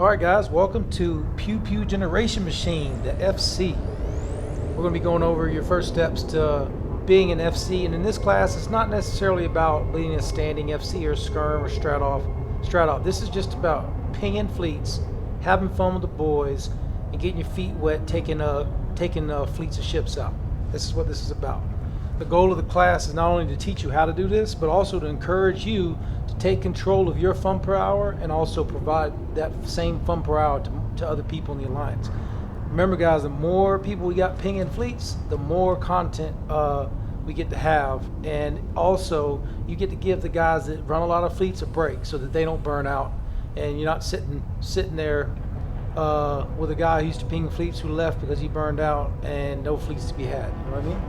Alright guys, welcome to Pew Pew Generation Machine, the FC. We're going to be going over your first steps to being an FC, and in this class it's not necessarily about being a standing FC or skirm or strat-off. This is just about pinging fleets, having fun with the boys, and getting your feet wet, taking fleets of ships out. This is what this is about. The goal of the class is not only to teach you how to do this, but also to encourage you to take control of your fun per hour and also provide that same fun per hour to other people in the alliance. Remember guys, the more people we got pinging fleets, the more content we get to have, and also you get to give the guys that run a lot of fleets a break so that they don't burn out, and you're not sitting there with a guy who used to ping fleets who left because he burned out and no fleets to be had. You know what I mean?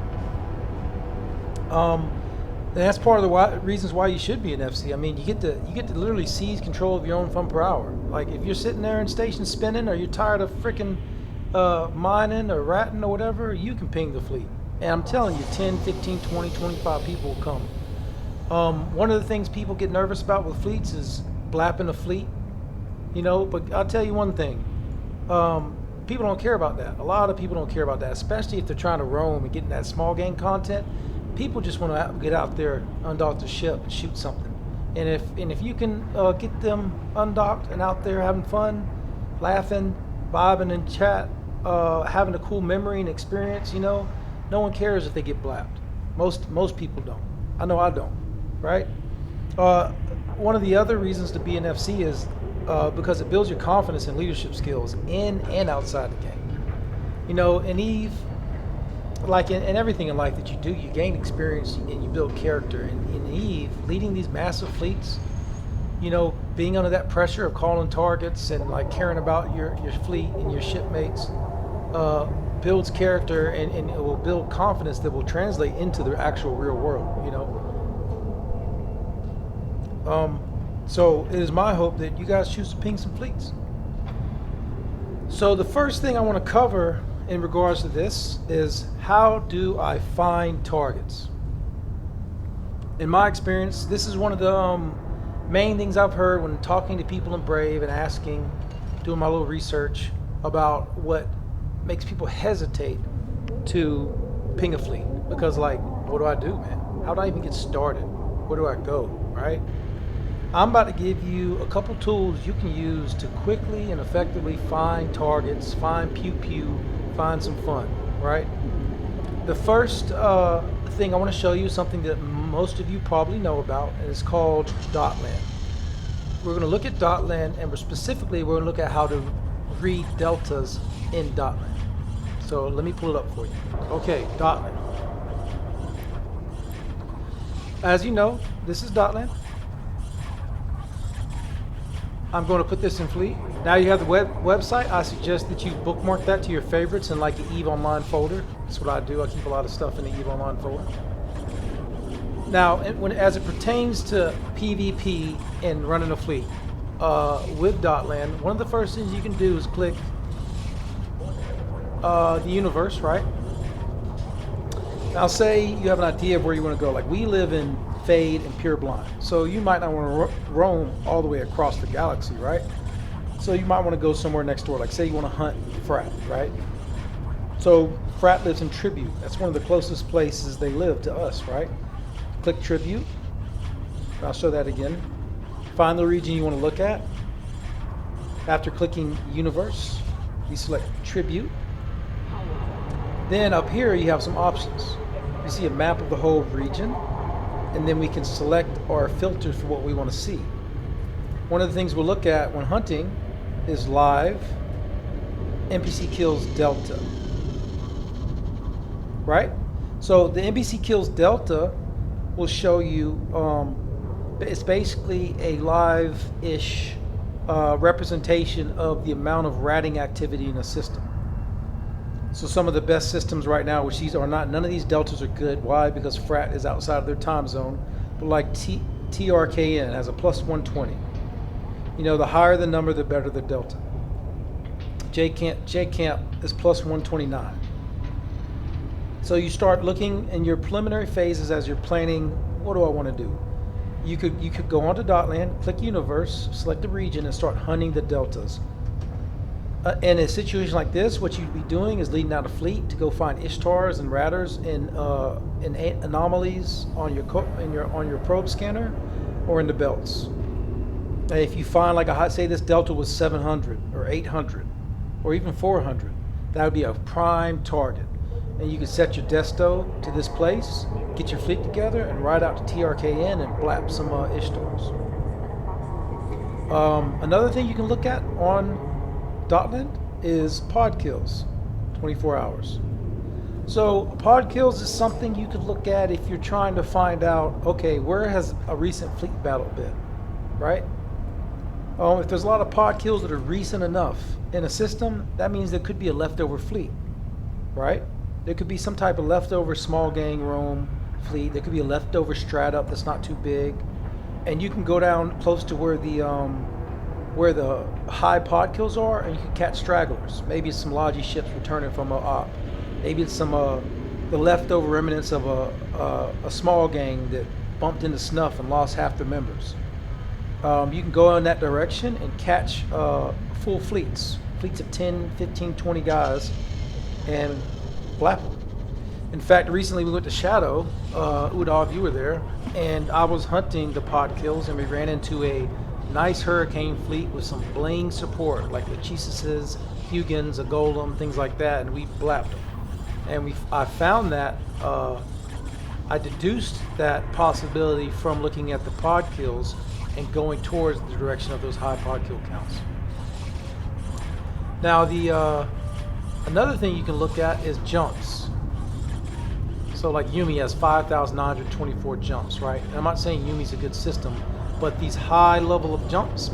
And that's part of the reasons why you should be an FC. I mean, you get to literally seize control of your own fun per hour. Like if you're sitting there in station spinning, or you're tired of freaking mining or ratting or whatever, you can ping the fleet. And I'm telling you, 10, 15, 20, 25 people will come. One of the things people get nervous about with fleets is blapping a fleet. You know, but I'll tell you one thing. People don't care about that. A lot of people don't care about that, especially if they're trying to roam and getting that small game content. People just want to get out there, undock the ship, and shoot something. And if you can get them undocked and out there having fun, laughing, vibing in chat, having a cool memory and experience, you know, no one cares if they get blapped. Most people don't. I know I don't, right? One of the other reasons to be an FC is because it builds your confidence and leadership skills in and outside the game. You know, in EVE, like in everything in life that you do, you gain experience and you build character. In EVE, leading these massive fleets, you know, being under that pressure of calling targets and like caring about your fleet and your shipmates, builds character, and it will build confidence that will translate into the actual real world, you know. So it is my hope that you guys choose to ping some fleets. So the first thing I want to cover in regards to this is, how do I find targets? In my experience, this is one of the main things I've heard when talking to people in Brave and asking, doing my little research about what makes people hesitate to ping a fleet. Because like, what do I do, man? How do I even get started? Where do I go, right? I'm about to give you a couple tools you can use to quickly and effectively find targets, find pew-pew, find some fun, right? The first thing I want to show you is something that most of you probably know about, and it's called DOTLAN. We're going to look at DOTLAN, and we're going to look at how to read deltas in DOTLAN. So let me pull it up for you. Okay, DOTLAN. As you know, this is DOTLAN. I'm going to put this in fleet. Now you have the website. I suggest that you bookmark that to your favorites in like the EVE Online folder. That's what I do. I keep a lot of stuff in the EVE Online folder. Now, as it pertains to PvP and running a fleet, with DOTLAN, one of the first things you can do is click the universe, right? Now say you have an idea of where you want to go. Like we live in Fade and Pure Blind, so you might not want to roam all the way across the galaxy, right? So you might want to go somewhere next door. Like say you want to hunt Frat, right? So Frat lives in Tribute. That's one of the closest places they live to us, right? Click Tribute. I'll show that again. Find the region you want to look at. After clicking Universe, you select Tribute. Then up here you have some options. You see a map of the whole region, and then we can select our filter for what we want to see. One of the things we'll look at when hunting is live NPC kills delta, right? So the NPC kills delta will show you, it's basically a live-ish representation of the amount of ratting activity in a system. So some of the best systems right now, which these are not, none of these deltas are good. Why? Because Frat is outside of their time zone. But like TRKN has a plus 120. You know, the higher the number, the better the delta. JCamp is plus 129. So you start looking in your preliminary phases as you're planning, what do I want to do? You could go onto DOTLAN, click Universe, select the region, and start hunting the deltas. in a situation like this, what you'd be doing is leading out a fleet to go find Ishtars and Ratters in anomalies on your probe scanner or in the belts. And if you find like say this delta was 700 or 800 or even 400, that would be a prime target. And you could set your desto to this place, get your fleet together, and ride out to TRKN and blap some Ishtars. Another thing you can look at on DOTLAN is pod kills, 24 hours. So pod kills is something you could look at if you're trying to find out, okay, where has a recent fleet battle been, right? If there's a lot of pod kills that are recent enough in a system, that means there could be a leftover fleet, right? There could be some type of leftover small gang roam fleet. There could be a leftover strat up that's not too big. And you can go down close to where the high pod kills are, and you can catch stragglers. Maybe it's some Logi ships returning from a op. Maybe it's some the leftover remnants of a small gang that bumped into snuff and lost half their members. You can go in that direction and catch full fleets of 10, 15, 20 guys, and blap them. In fact, recently we went to Shadow. Udov, you were there, and I was hunting the pod kills, and we ran into a nice Hurricane fleet with some bling support, like the Cheesuses, Hugans, a Golem, things like that, and we blapped them. And I found that, I deduced that possibility from looking at the pod kills and going towards the direction of those high pod kill counts. Now, another thing you can look at is jumps. So like Yumi has 5,924 jumps, right? And I'm not saying Yumi's a good system, but these high level of jumps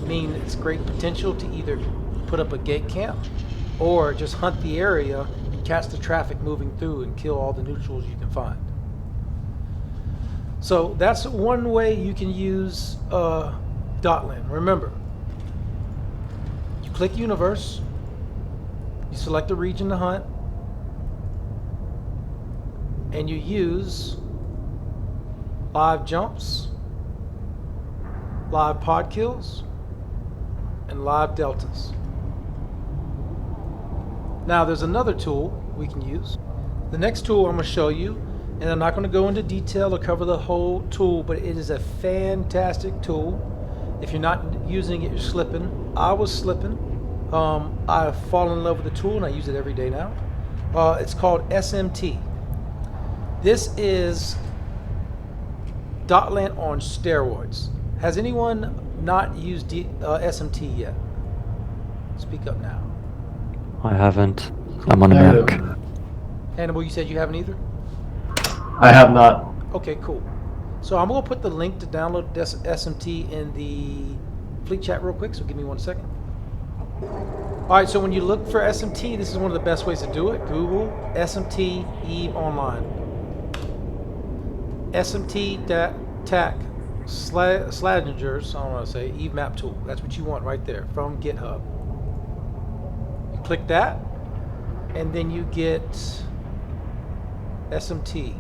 mean it's great potential to either put up a gate camp or just hunt the area and catch the traffic moving through and kill all the neutrals you can find. So that's one way you can use DOTLAN. Remember, you click Universe, you select a region to hunt, and you use live jumps, live pod kills, and live deltas. Now there's another tool we can use. The next tool I'm going to show you, and I'm not going to go into detail or cover the whole tool, but it is a fantastic tool. If you're not using it, you're slipping. I was slipping. I've fallen in love with the tool and I use it every day now. It's called SMT. This is DOTLAN on steroids. Has anyone not used SMT yet? Speak up now. I haven't. I'm on a Mac. Hannibal, you said you haven't either? I have not. Okay, cool. So I'm going to put the link to download SMT in the fleet chat real quick, so give me 1 second. Alright, so when you look for SMT, this is one of the best ways to do it. Google SMT Eve Online. SMT TAC Slagingers, I don't want to say, Eve Map Tool. That's what you want right there from GitHub. You click that, and then you get SMT.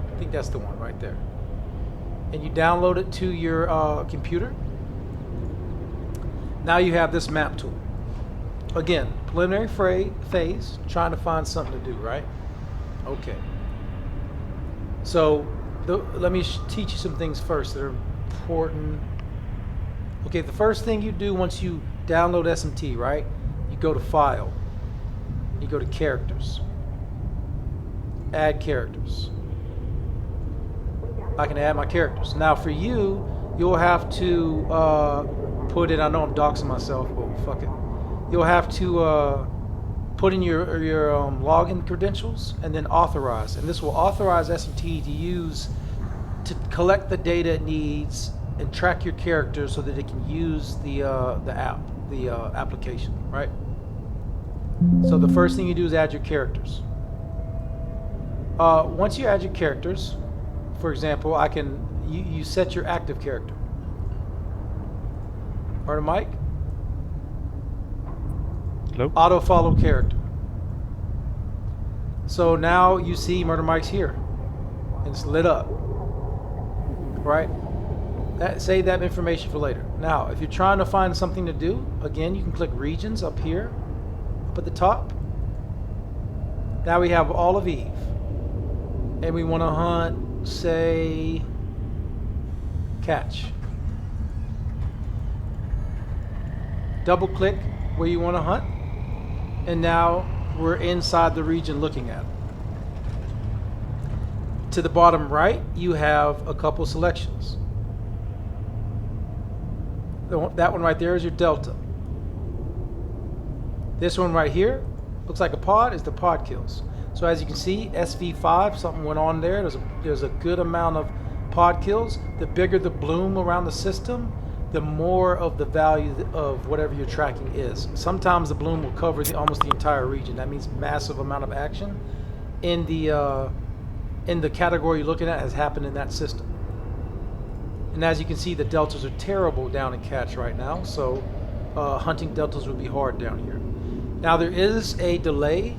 I think that's the one right there. And you download it to your computer. Now you have this map tool. Again, preliminary phase, trying to find something to do, right? Okay. So let me teach you some things first that are important. Okay, the first thing you do once you download SMT, right? You go to File. You go to Characters. Add characters. I can add my characters. Now for you, you'll have to put in, I know I'm doxing myself, but fuck it. You'll have to put in your login credentials and then authorize. And this will authorize SMT to use to collect the data it needs and track your characters so that it can use the application, right? So the first thing you do is add your characters. Once you add your characters, for example, you set your active character. Murda Mike? Hello? Auto follow character. So now you see Murda Mike's here. And it's lit up. Right? Save that information for later. Now, if you're trying to find something to do, again, you can click regions up here, up at the top. Now we have all of Eve. And we want to hunt, say, catch. Double click where you want to hunt. And now we're inside the region looking at it. To the bottom right, you have a couple selections. That one right there is your delta. This one right here, looks like a pod, is the pod kills. So as you can see, SV5, something went on there. There's a good amount of pod kills. The bigger the bloom around the system, the more of the value of whatever you're tracking is. Sometimes the bloom will cover almost the entire region. That means massive amount of action in the category you're looking at has happened in that system. And as you can see, the deltas are terrible down in catch right now, so hunting deltas would be hard down here. Now there is a delay.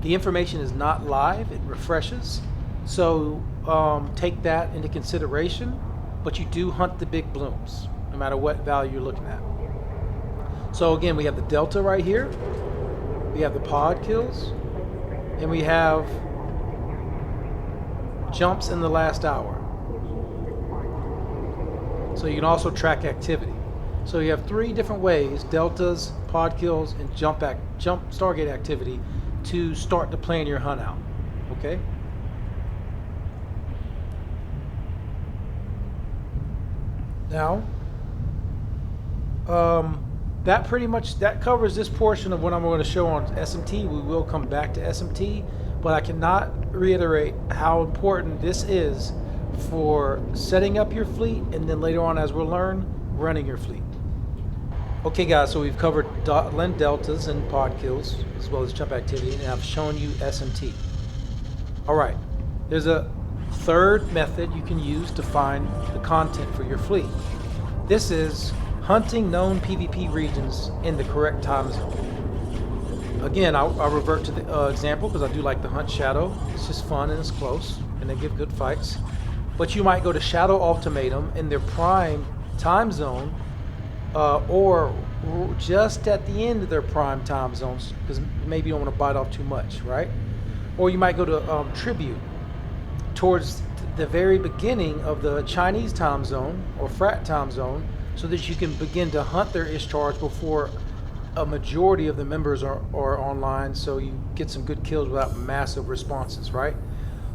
The information is not live, it refreshes. So take that into consideration, but you do hunt the big blooms, no matter what value you're looking at. So again, we have the delta right here, we have the pod kills, and we have jumps in the last hour. So you can also track activity. So you have 3 different ways, deltas, pod kills, and jump Stargate activity, to start to plan your hunt out, okay? Now, that covers this portion of what I'm going to show on SMT. We will come back to SMT, but I cannot reiterate how important this is for setting up your fleet, and then later on, as we'll learn, running your fleet. Okay guys, so we've covered DOTLAN deltas and pod kills, as well as jump activity, and I've shown you SMT. Alright, there's a third method you can use to find the content for your fleet. This is hunting known PvP regions in the correct time zone. Again, I'll revert to the example because I do like the hunt Shadow. It's just fun and it's close, and they give good fights. But you might go to Shadow Ultimatum in their prime time zone, or just at the end of their prime time zones, because maybe you don't want to bite off too much, right? Or you might go to Tribute towards the very beginning of the Chinese time zone or frat time zone, so that you can begin to hunt their Ishtar's before a majority of the members are online, so you get some good kills without massive responses, right?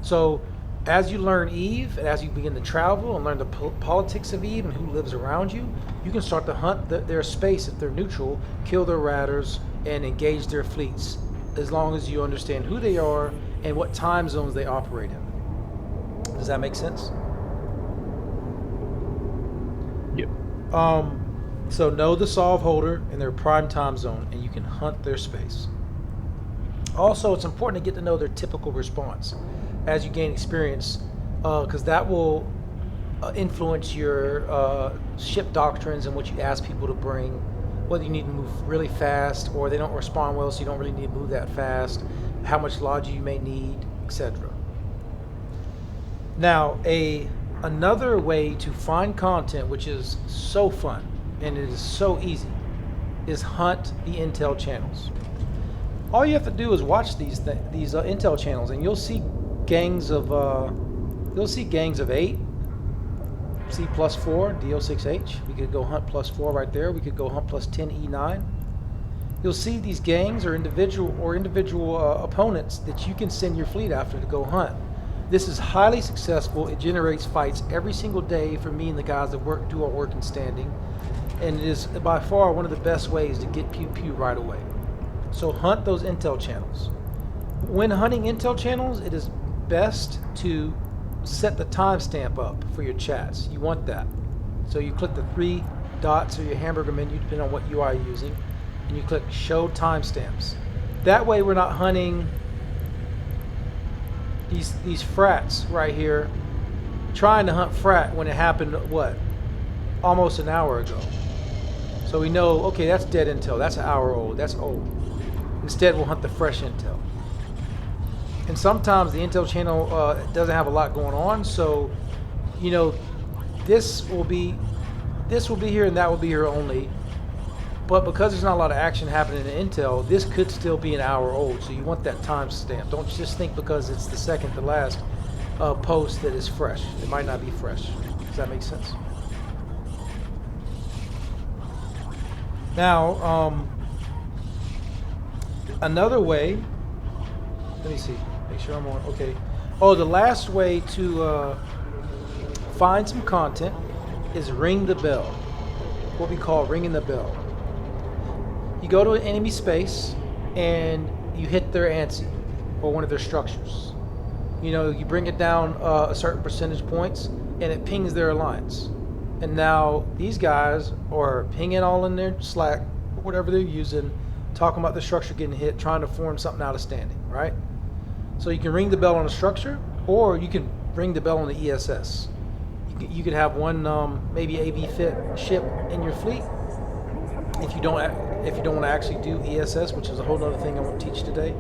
So as you learn Eve, and as you begin to travel and learn the politics of Eve and who lives around you, you can start to hunt their space if they're neutral, kill their ratters, and engage their fleets, as long as you understand who they are and what time zones they operate in. Does that make sense? Yep. So know the solve holder in their prime time zone, and you can hunt their space. Also, it's important to get to know their typical response as you gain experience, because that will influence your ship doctrines and what you ask people to bring, whether you need to move really fast or they don't respond well, so you don't really need to move that fast, how much logic you may need, etc. Now, another way to find content, which is so fun and it is so easy, is hunt the intel channels. All you have to do is watch these intel channels, and you'll see gangs of 8, C +4, DO6H. We could go hunt +4 right there. We could go hunt +10 E9. You'll see these gangs or individual opponents that you can send your fleet after to go hunt. This is highly successful. It generates fights every single day for me and the guys that do our work in standing, and it is by far one of the best ways to get pew pew right away. So hunt those intel channels. When hunting intel channels, it is best to set the timestamp up for your chats. You want that. So you click the 3 dots or your hamburger menu, depending on what UI you're using, and you click show timestamps. That way we're not hunting these frats right here, trying to hunt frat when it happened, what, almost an hour ago. So we know, okay, that's dead intel, that's an hour old, that's old. Instead, we'll hunt the fresh intel. And sometimes the intel channel doesn't have a lot going on, so, you know, this will be here and that will be here only. But because there's not a lot of action happening in Intel, this could still be an hour old. So you want that timestamp. Don't just think because it's the second to last post that is fresh. It might not be fresh. Does that make sense? Now, another way. Let me see. Make sure I'm on. Okay. Oh, the last way to find some content is ring the bell. What we call ringing the bell. You go to an enemy space and you hit their ANSI or one of their structures. You know, you bring it down a certain percentage points and it pings their alliance. And now these guys are pinging all in their Slack, or whatever they're using, talking about the structure getting hit, trying to form something outstanding, right? So you can ring the bell on a structure, or you can ring the bell on the ESS. You could have one maybe AV fit ship in your fleet. If you don't want to actually do ESS, which is a whole other thing I want to teach today,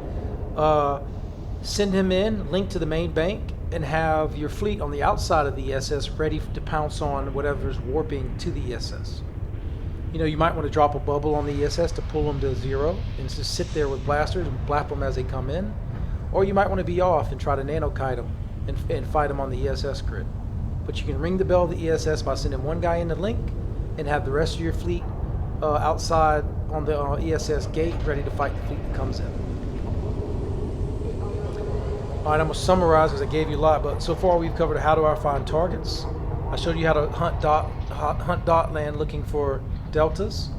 send him in, link to the main bank, and have your fleet on the outside of the ESS ready to pounce on whatever's warping to the ESS. You know, you might want to drop a bubble on the ESS to pull them to 0 and just sit there with blasters and blap them as they come in. Or you might want to be off and try to nano-kite them and fight them on the ESS grid. But you can ring the bell of the ESS by sending one guy in the link and have the rest of your fleet outside on the ESS gate ready to fight the fleet that comes in. Alright, I'm going to summarize because I gave you a lot, but so far we've covered how do I find targets. I showed you how to hunt DOTLAN looking for deltas,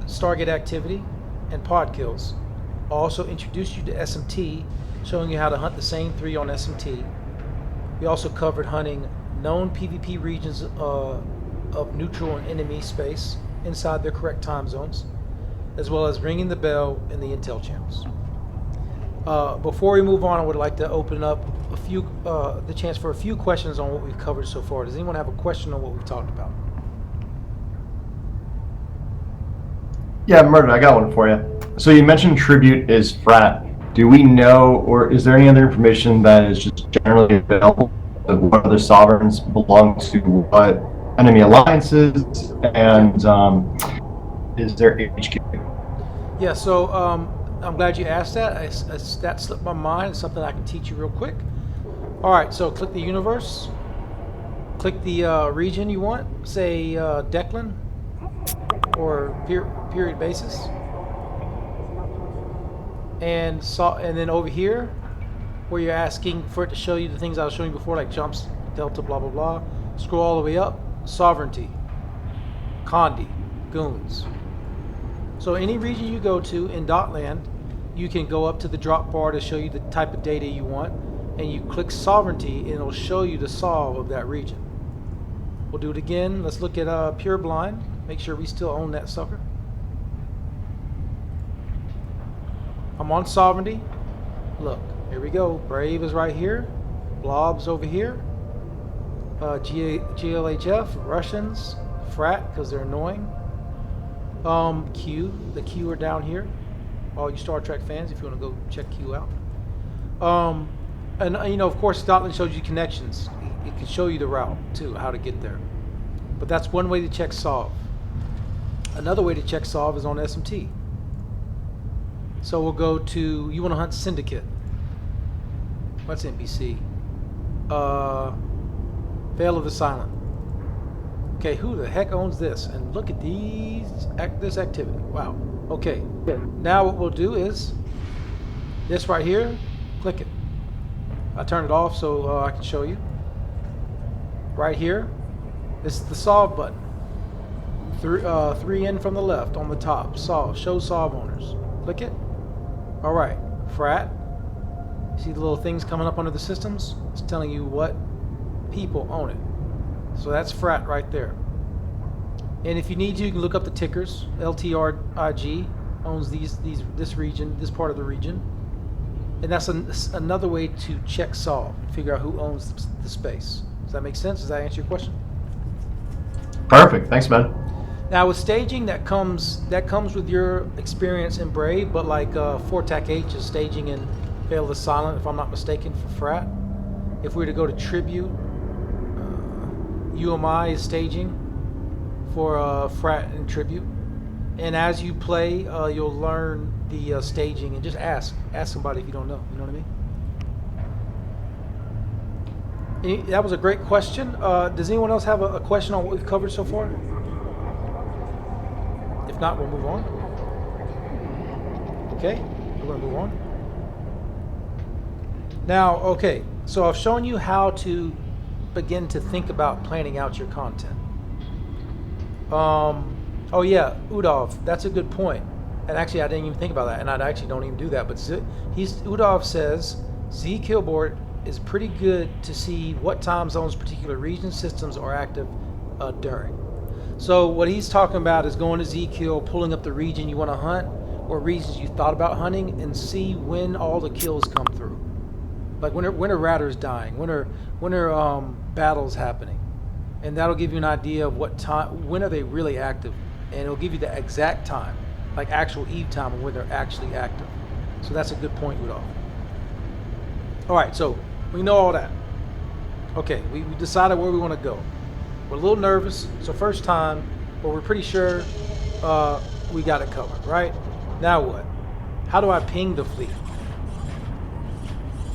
Stargate activity, and pod kills. I also introduced you to SMT, showing you how to hunt the same 3 on SMT. We also covered hunting known PvP regions of neutral and enemy space inside their correct time zones, as well as ringing the bell in the intel channels. Before we move on, I would like to open up the chance for a few questions on what we've covered so far. Does anyone have a question on what we've talked about? Yeah, Murda, I got one for you. So you mentioned tribute is frat. Do we know, or is there any other information that is just generally available of what other sovereigns belong to what enemy alliances, and is there HQ? Yeah, so I'm glad you asked that. That slipped my mind. It's something I can teach you real quick. All right, so click the universe. Click the region you want. Say DOTLAN or period basis. And then over here, where you're asking for it to show you the things I was showing you before, like jumps, delta, blah, blah, blah. Scroll all the way up. Sovereignty. Condi. Goons. So any region you go to in DOTLAN, you can go up to the drop bar to show you the type of data you want, and you click sovereignty and it'll show you the solve of that region. We'll do it again. Let's look at Pure Blind. Make sure we still own that sucker. I'm on sovereignty. Look, here we go. Brave is right here. Blob's over here. GLHF, Russians, Frat, because they're annoying. Q, the Q are down here. All you Star Trek fans, if you want to go check Q out. And you know, of course, DOTLAN shows you connections. It can show you the route too, how to get there. But that's one way to check solve. Another way to check solve is on SMT. So we'll go to, you want to hunt Syndicate. What's NBC? Veil of the Silent. Okay, who the heck owns this? And look at this activity. Wow. Okay. Now what we'll do is this right here. Click it. I turned it off so I can show you. Right here. This is the solve button. 3 in from the left on the top. Solve. Show solve owners. Click it. All right. Frat. See the little things coming up under the systems? It's telling you what people own it. So that's Frat right there. And if you need to, you can look up the tickers. LTRIG owns this region, this part of the region. And that's another way to check solve and figure out who owns the space. Does that make sense? Does that answer your question? Perfect. Thanks, man. Now with staging, that comes with your experience in Brave, but like 4TAC-H is staging in Veil of the Silent, if I'm not mistaken, for Frat. If we were to go to Tribute, UMI is staging for Frat and Tribute. And as you play, you'll learn the staging, and just ask somebody if you don't know. You know what I mean? That was a great question. Does anyone else have a question on what we've covered so far? If not, we'll move on. Okay, we're going to move on. Now, okay, so I've shown you how to begin to think about planning out your content. Oh yeah, Udov, that's a good point. And actually, I didn't even think about that, and I actually don't even do that. But Udov says Z-Killboard is pretty good to see what time zones particular region systems are active during. So what he's talking about is going to Z-Kill, pulling up the region you want to hunt, or regions you thought about hunting, and see when all the kills come through. Like when are ratters dying, when are battles happening, and that'll give you an idea of what time, when are they really active, and it'll give you the exact time, like actual eve time of when they're actually active. So that's a good point, Rudolph. All right, so we know all that. Okay, we decided where we want to go. We're a little nervous. It's our first time, but we're pretty sure we got it covered, right? Now what? How do I ping the fleet?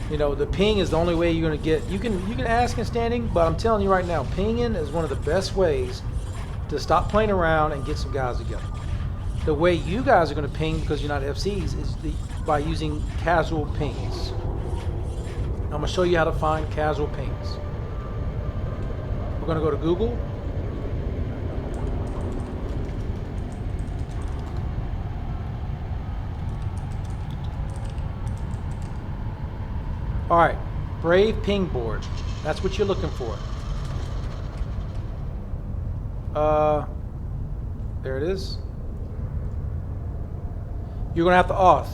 You know, the ping is the only way you're going to get. You can ask in standing, but I'm telling you right now, pinging is one of the best ways to stop playing around and get some guys together. The way you guys are going to ping, because you're not FCs, is by using casual pings. I'm going to show you how to find casual pings. We're going to go to Google. All right, Brave Ping Board. That's what you're looking for. There it is. You're gonna have to auth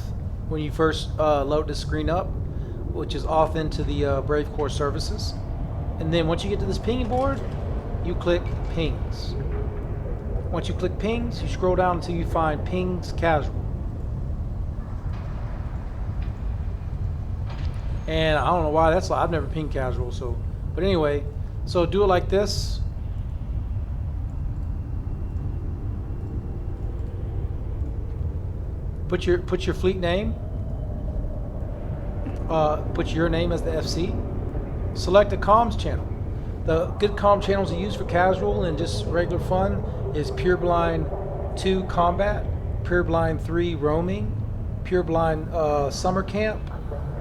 when you first load the screen up, which is auth into the Brave Core services. And then once you get to this pinging board, you click pings. Once you click pings, you scroll down until you find pings casual. And I don't know why that's like, I've never pinged casual, so, but anyway, so do it like this. Put your fleet name. Put your name as the FC. Select a comms channel. The good comm channels to use for casual and just regular fun is Pureblind 2 Combat, Pureblind 3 Roaming, Pureblind Summer Camp.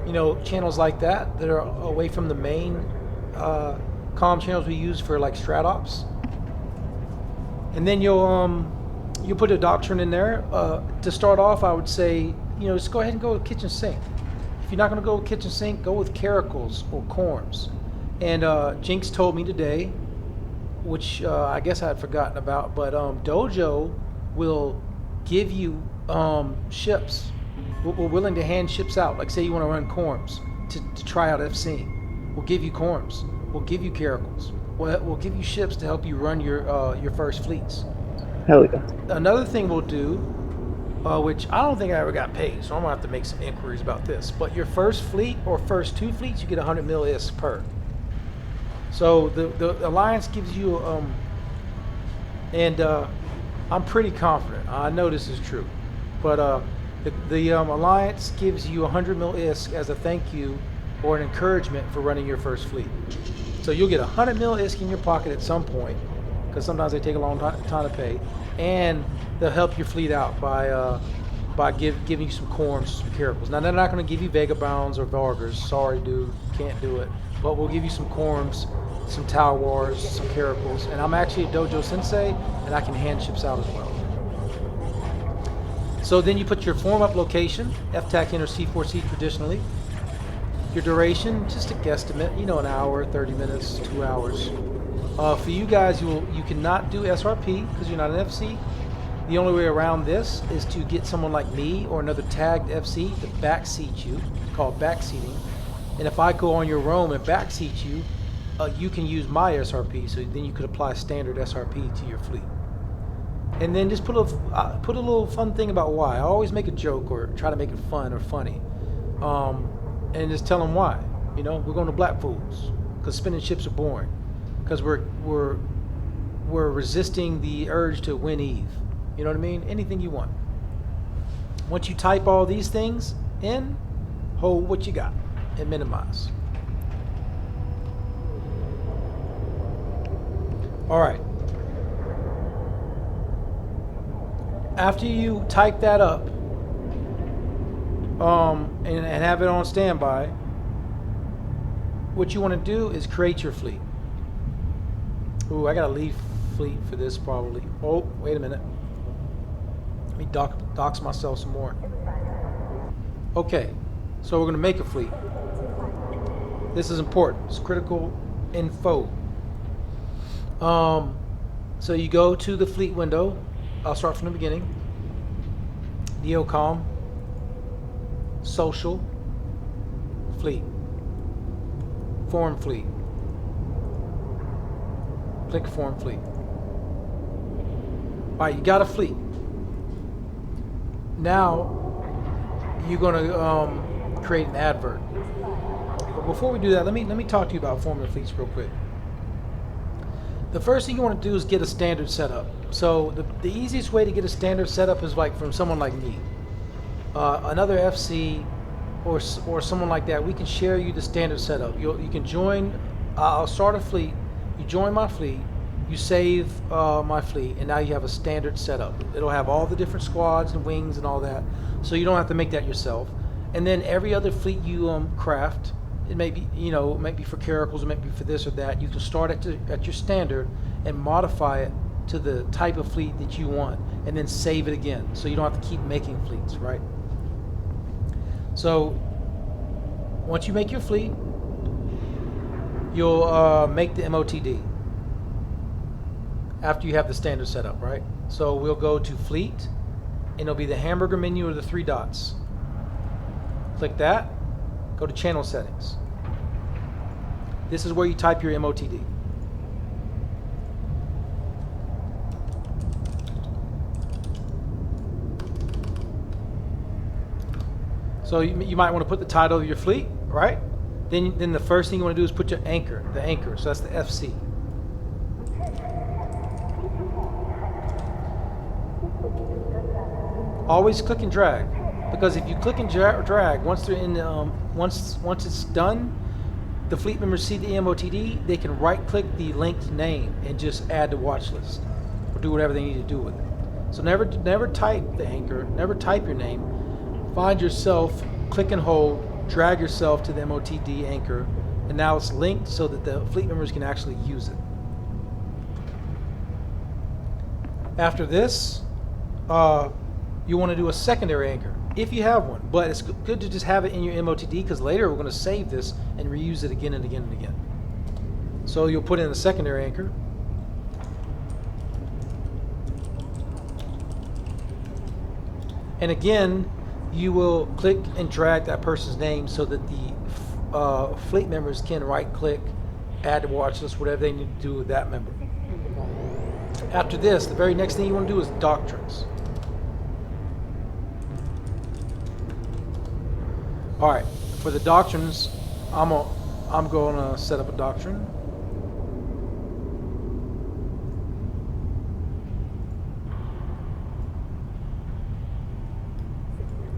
You know, channels like that are away from the main comm channels we use for like strat ops. And then you'll put a doctrine in there. To start off, I would say, you know, just go ahead and go with kitchen sink. If you're not going to go with kitchen sink, go with caracals or corms. And Jinx told me today, which I guess I had forgotten about, but Dojo will give you ships. We're willing to hand ships out. Like say you want to run corms to try out FCing. We'll give you corms. We'll give you caracals. We'll give you ships to help you run your first fleets. Hell yeah. Another thing we'll do, which I don't think I ever got paid, so I'm gonna have to make some inquiries about this. But your first fleet or first 2 fleets, you get 100 mil IS per. So the alliance gives you I'm pretty confident. I know this is true, but the alliance gives you 100 mil ISK as a thank you or an encouragement for running your first fleet. So you'll get 100 mil ISK in your pocket at some point, because sometimes they take a long time to pay, and they'll help your fleet out by giving you some corms, some caracals. Now they're not going to give you Vagabonds or Vargars. Sorry, dude, can't do it. But we'll give you some corms, some Tower Wars, some caracals, and I'm actually a Dojo Sensei, and I can hand ships out as well. So then you put your form up location, FTAC enter C4C traditionally. Your duration, just a guesstimate, you know, an hour, 30 minutes, 2 hours. For you guys, you cannot do SRP because you're not an FC. The only way around this is to get someone like me or another tagged FC to backseat you. It's called backseating. And if I go on your roam and backseat you, you can use my SRP, so then you could apply standard SRP to your fleet. And then just put a little fun thing about why. I always make a joke or try to make it fun or funny, and just tell them why. You know, we're going to Black Fools because spinning ships are boring. because we're resisting the urge to win Eve. You know what I mean? Anything you want. Once you type all these things in, hold what you got and minimize. All right. After you type that up and have it on standby, what you want to do is create your fleet. Ooh, I gotta leave fleet for this probably. Oh, wait a minute. Let me dox myself some more. Okay, so we're gonna make a fleet. This is important. It's critical info. So you go to the fleet window. I'll start from the beginning. Neocom, social, fleet, form fleet. Click form fleet. All right, you got a fleet. Now you're gonna create an advert. But before we do that, let me talk to you about forming fleets real quick. The first thing you want to do is get a standard setup. So the easiest way to get a standard setup is like from someone like me, another FC, or someone like that. We can share you the standard setup. You can join. I'll start a fleet. You join my fleet. You save my fleet, and now you have a standard setup. It'll have all the different squads and wings and all that, so you don't have to make that yourself. And then every other fleet you craft. It may be, you know, it might be for characters, it might be for this or that. You can start at your standard and modify it to the type of fleet that you want, and then save it again, so you don't have to keep making fleets, right? So once you make your fleet, you'll make the MOTD after you have the standard set up, right? So we'll go to fleet, and it'll be the hamburger menu or the 3 dots. Click that. Go to channel settings. This is where you type your MOTD. So you might want to put the title of your fleet, right? Then the first thing you want to do is put your anchor, the anchor. So that's the FC. Always click and drag. Because if you click and drag, once they're in, once it's done, the fleet members see the MOTD. They can right-click the linked name and just add to watch list, or do whatever they need to do with it. So never type the anchor, never type your name. Find yourself, click and hold, drag yourself to the MOTD anchor, and now it's linked so that the fleet members can actually use it. After this, you want to do a secondary anchor. If you have one, but it's good to just have it in your MOTD, because later we're going to save this and reuse it again and again and again. So you'll put in a secondary anchor. And again, you will click and drag that person's name so that the fleet members can right click, add to watch list, whatever they need to do with that member. After this, the very next thing you want to do is doctrines. All right, for the doctrines, I'm going to set up a doctrine.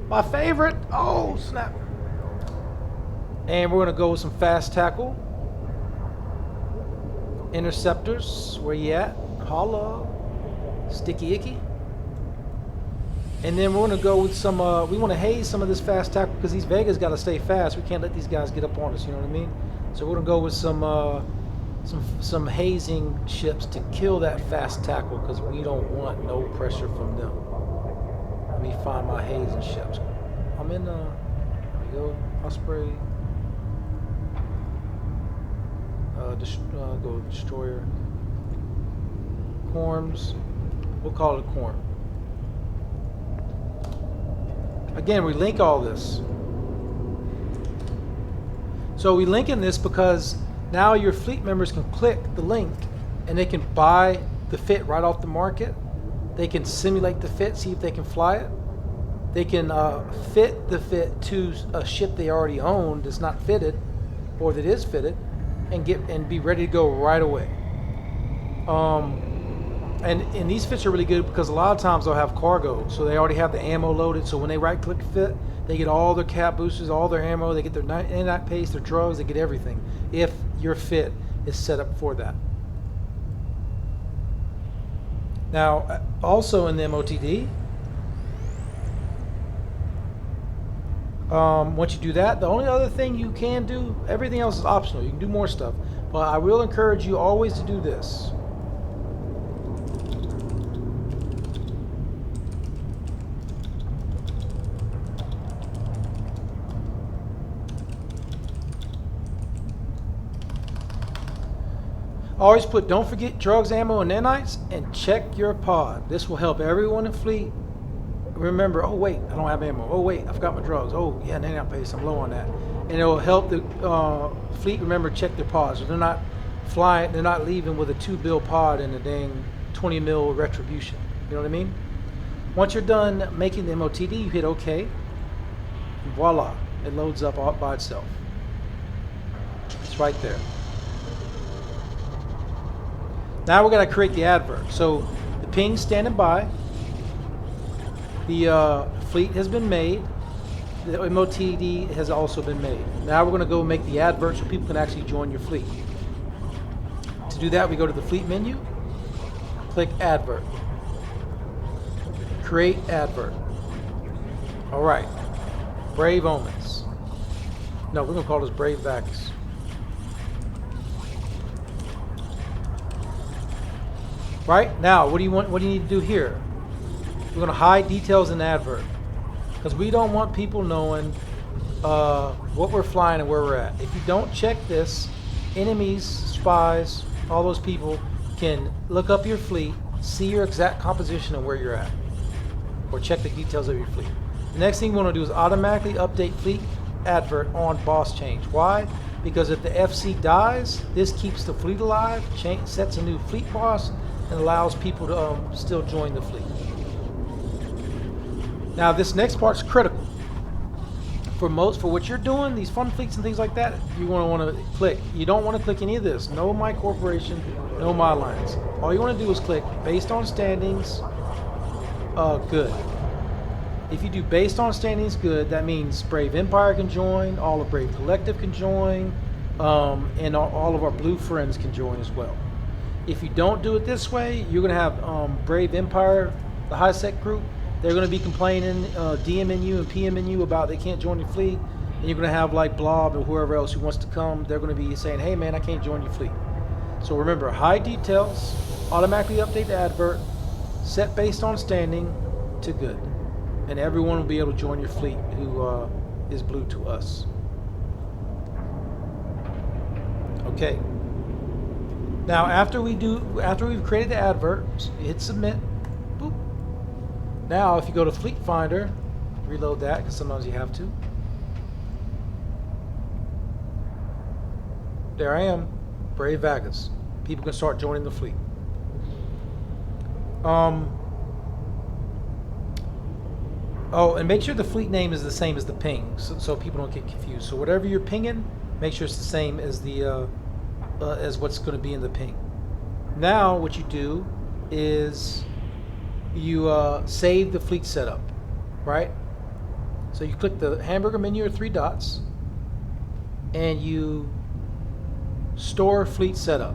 My favorite. Oh snap! And we're going to go with some fast tackle. Interceptors, where you at? Holla. Sticky icky. And then we're going to go with some, we want to haze some of this fast tackle, because these Vegas got to stay fast. We can't let these guys get up on us, you know what I mean? So we're going to go with some hazing ships to kill that fast tackle, because we don't want no pressure from them. Let me find my hazing ships. I'm in, there we go, Osprey. Go destroyer. Corms. We'll call it a corm. Again, we link all this. So we link in this because now your fleet members can click the link and they can buy the fit right off the market. They can simulate the fit, see if they can fly it. They can fit the fit to a ship they already own that's not fitted, or that is fitted, and be ready to go right away. And these fits are really good because a lot of times they'll have cargo, so they already have the ammo loaded. So when they right-click fit, they get all their cap boosters, all their ammo, they get their in-night pace, their drugs, they get everything. If your fit is set up for that. Now, also in the MOTD, once you do that, the only other thing you can do, everything else is optional. You can do more stuff, but I will encourage you always to do this. Always put, don't forget drugs, ammo, and nanites, and check your pod. This will help everyone in fleet remember, oh wait, I don't have ammo. Oh wait, I forgot my drugs. Oh yeah, nanite pace, I'm low on that. And it will help the fleet remember check their pods. So they're not flying, they're not leaving with a 2 bill pod and a dang 20 mil retribution. You know what I mean? Once you're done making the MOTD, you hit OK. And voila, it loads up all by itself. It's right there. Now we're going to create the advert. So the ping's standing by. The fleet has been made. The MOTD has also been made. Now we're going to go make the advert so people can actually join your fleet. To do that, we go to the fleet menu, click advert, create advert. All right, Brave Omens. No, we're going to call this Brave Vax. Right now, what do you want? What do you need to do here? We're going to hide details in the advert because we don't want people knowing what we're flying and where we're at. If you don't check this, enemies, spies, all those people can look up your fleet, see your exact composition and where you're at, or check the details of your fleet. The next thing we want to do is automatically update fleet advert on boss change. Why? Because if the FC dies, this keeps the fleet alive, sets a new fleet boss, and allows people to still join the fleet. Now this next part's critical. For what you're doing, these fun fleets and things like that, you want to click. You don't want to click any of this. No My Corporation, no My Alliance. All you want to do is click based on standings, good. If you do based on standings good, that means Brave Empire can join, all of Brave Collective can join, and all of our blue friends can join as well. If you don't do it this way, you're going to have Brave Empire, the high sec group. They're going to be complaining, DMing you and PMing you about they can't join your fleet. And you're going to have like Blob or whoever else who wants to come. They're going to be saying, hey man, I can't join your fleet. So remember, hide details, automatically update the advert, set based on standing to good. And everyone will be able to join your fleet who is blue to us. Okay. Now after we've created the advert, hit submit. Boop. Now if you go to Fleet Finder, reload that because sometimes you have to. There I am, Brave Vagas. People can start joining the fleet. Oh, and make sure the fleet name is the same as the ping, so people don't get confused. So whatever you're pinging, make sure it's the same as the as what's going to be in the ping. Now what you do is you save the fleet setup, right? So you click the hamburger menu or 3 dots, and you store fleet setup,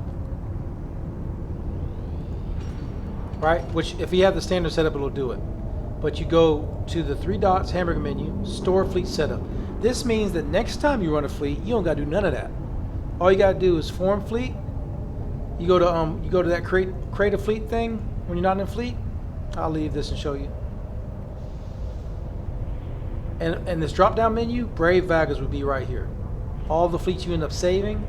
right? Which if you have the standard setup, it'll do it. But you go to the 3 dots, hamburger menu, store fleet setup. This means that next time you run a fleet, you don't got to do none of that. All you got to do is form fleet. You go to that create a fleet thing when you're not in a fleet. I'll leave this and show you. And this drop down menu, Brave Vagas would be right here. All the fleets you end up saving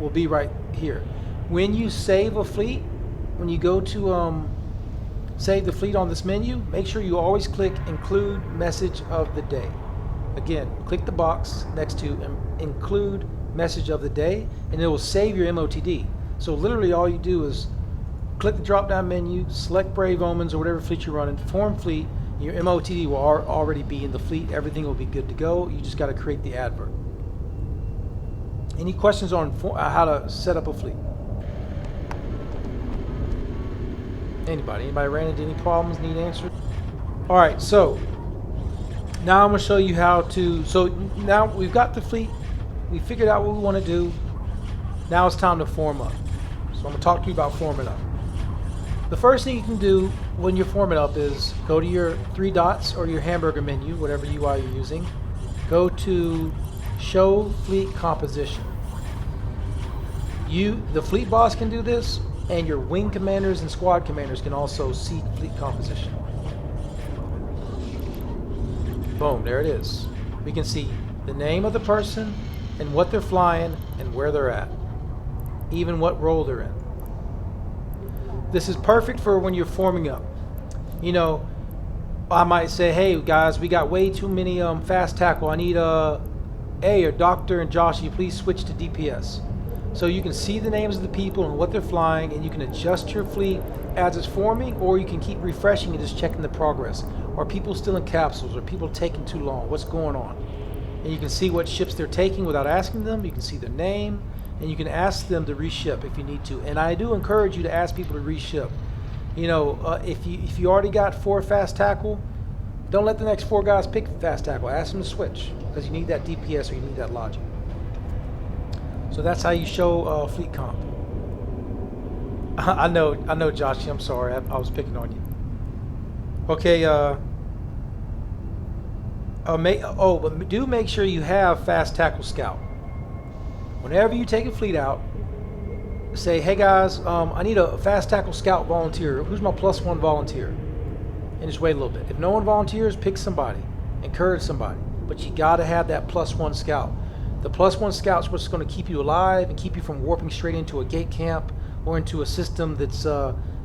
will be right here. When you save a fleet, when you go to save the fleet on this menu, make sure you always click include message of the day. Again, click the box next to include message of the day, and it will save your MOTD. So literally all you do is click the drop down menu, select Brave Omens or whatever fleet you're running, form fleet, your MOTD will already be in the fleet. Everything will be good to go. You just got to create the advert. Any questions on how to set up a fleet? Anybody ran into any problems, need answers? All right, so now I'm gonna show you how to, so now we've got the fleet, we figured out what we want to do. Now it's time to form up. So I'm gonna talk to you about forming up. The first thing you can do when you're forming up is go to your three dots or your hamburger menu, whatever UI you're using. Go to Show Fleet Composition. The fleet boss can do this, and your wing commanders and squad commanders can also see fleet composition. Boom, there it is. We can see the name of the person and what they're flying and where they're at, even what role they're in. This is perfect for when you're forming up. You know, I might say, hey guys, we got way too many fast tackle. I need hey, or Doctor and Josh, you please switch to DPS. So you can see the names of the people and what they're flying, and you can adjust your fleet as it's forming, or you can keep refreshing and just checking the progress. Are people still in capsules? Are people taking too long? What's going on? And you can see what ships they're taking without asking them. You can see their name, and you can ask them to reship if you need to. And I do encourage you to ask people to reship. You know, if you already got 4 fast tackle, don't let the next 4 guys pick fast tackle. Ask them to switch, because you need that DPS or you need that logic. So that's how you show fleet comp. I know, Josh. I'm sorry. I was picking on you. Okay. But do make sure you have fast tackle scout. Whenever you take a fleet out, say, hey guys, I need a fast tackle scout volunteer. Who's my +1 volunteer? And just wait a little bit. If no one volunteers, pick somebody. Encourage somebody. But you got to have that +1 scout. The +1 scout's what's going to keep you alive and keep you from warping straight into a gate camp or into a system that's